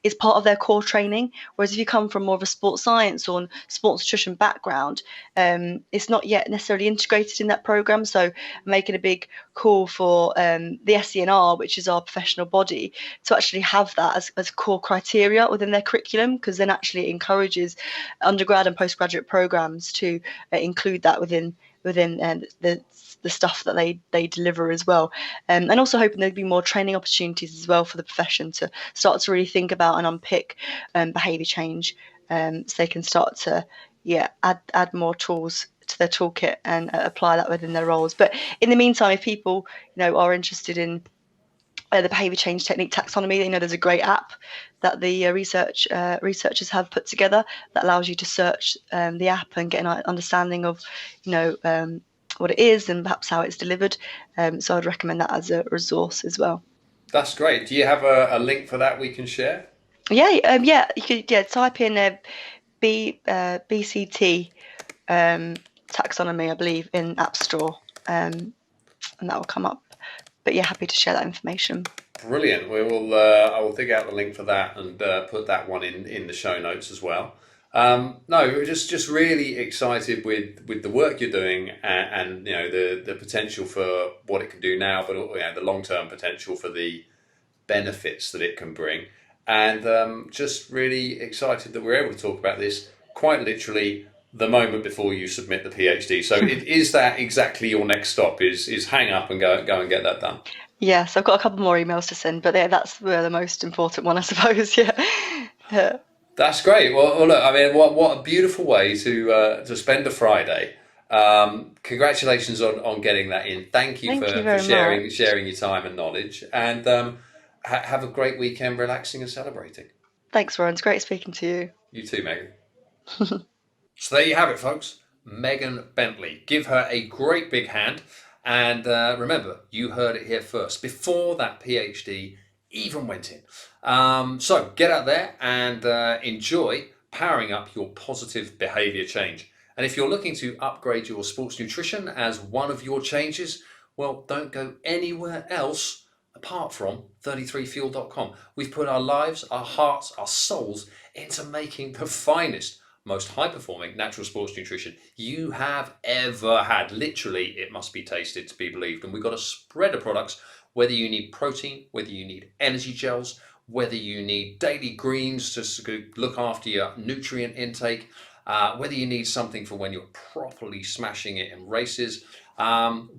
it's part of their core training. Whereas if you come from more of a sports science or sports nutrition background, it's not yet necessarily integrated in that program. So I'm making a big call for the SENR, which is our professional body, to actually have that as core criteria within their curriculum, because then actually it encourages undergrad and postgraduate programs to include that within the stuff that they deliver as well, and also hoping there'd be more training opportunities as well for the profession to start to really think about and unpick behaviour change, so they can start to add more tools to their toolkit and apply that within their roles. But in the meantime, if people are interested in the behaviour change technique taxonomy, there's a great app that the researchers have put together that allows you to search the app and get an understanding of what it is and perhaps how it's delivered. So I'd recommend that as a resource as well. That's great. Do you have a link for that we can share? Yeah, you could type in BCT taxonomy, I believe, in App Store, and that will come up. But yeah, happy to share that information. Brilliant. We will. I will dig out the link for that and put that one in the show notes as well. No, we're just really excited with the work you're doing and the potential for what it can do now, but the long term potential for the benefits that it can bring, and just really excited that we're able to talk about this quite literally the moment before you submit the PhD. So is that exactly your next stop? Is hang up and go and get that done? Yes, I've got a couple more emails to send, but that's the most important one, I suppose. Yeah. That's great. Well, look, I mean, what a beautiful way to spend a Friday. Congratulations on getting that in. Thank you Thank you for very much. sharing your time and knowledge, and have a great weekend, relaxing and celebrating. Thanks, Ron. It's great speaking to you. You too, Megan. So there you have it, folks. Meghan Bentley. Give her a great big hand. And remember, you heard it here first, before that PhD even went in. So get out there and enjoy powering up your positive behaviour change. And if you're looking to upgrade your sports nutrition as one of your changes, well, don't go anywhere else apart from 33fuel.com. We've put our lives, our hearts, our souls into making the finest, most high-performing natural sports nutrition you have ever had. Literally, it must be tasted to be believed. And we've got a spread of products, whether you need protein, whether you need energy gels, whether you need daily greens to look after your nutrient intake, whether you need something for when you're properly smashing it in races,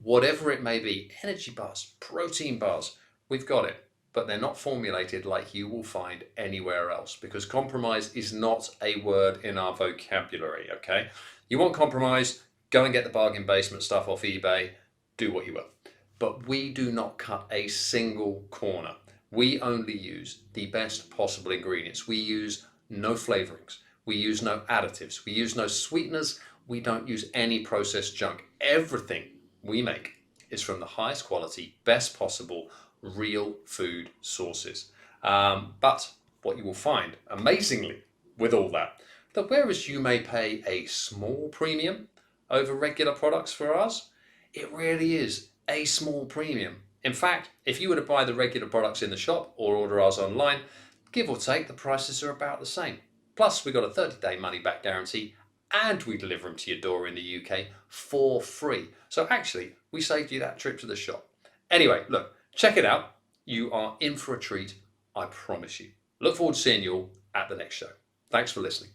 whatever it may be, energy bars, protein bars, we've got it. But they're not formulated like you will find anywhere else, because compromise is not a word in our vocabulary, okay? You want compromise, go and get the bargain basement stuff off eBay, do what you will. But we do not cut a single corner. We only use the best possible ingredients. We use no flavorings. We use no additives. We use no sweeteners. We don't use any processed junk. Everything we make is from the highest quality, best possible, real food sources. But what you will find, amazingly, with all that whereas you may pay a small premium over regular products for us, it really is a small premium. In fact, if you were to buy the regular products in the shop or order ours online, give or take, the prices are about the same. Plus, we've got a 30-day money-back guarantee, and we deliver them to your door in the UK for free. So actually, we saved you that trip to the shop. Anyway, look, check it out. You are in for a treat, I promise you. Look forward to seeing you all at the next show. Thanks for listening.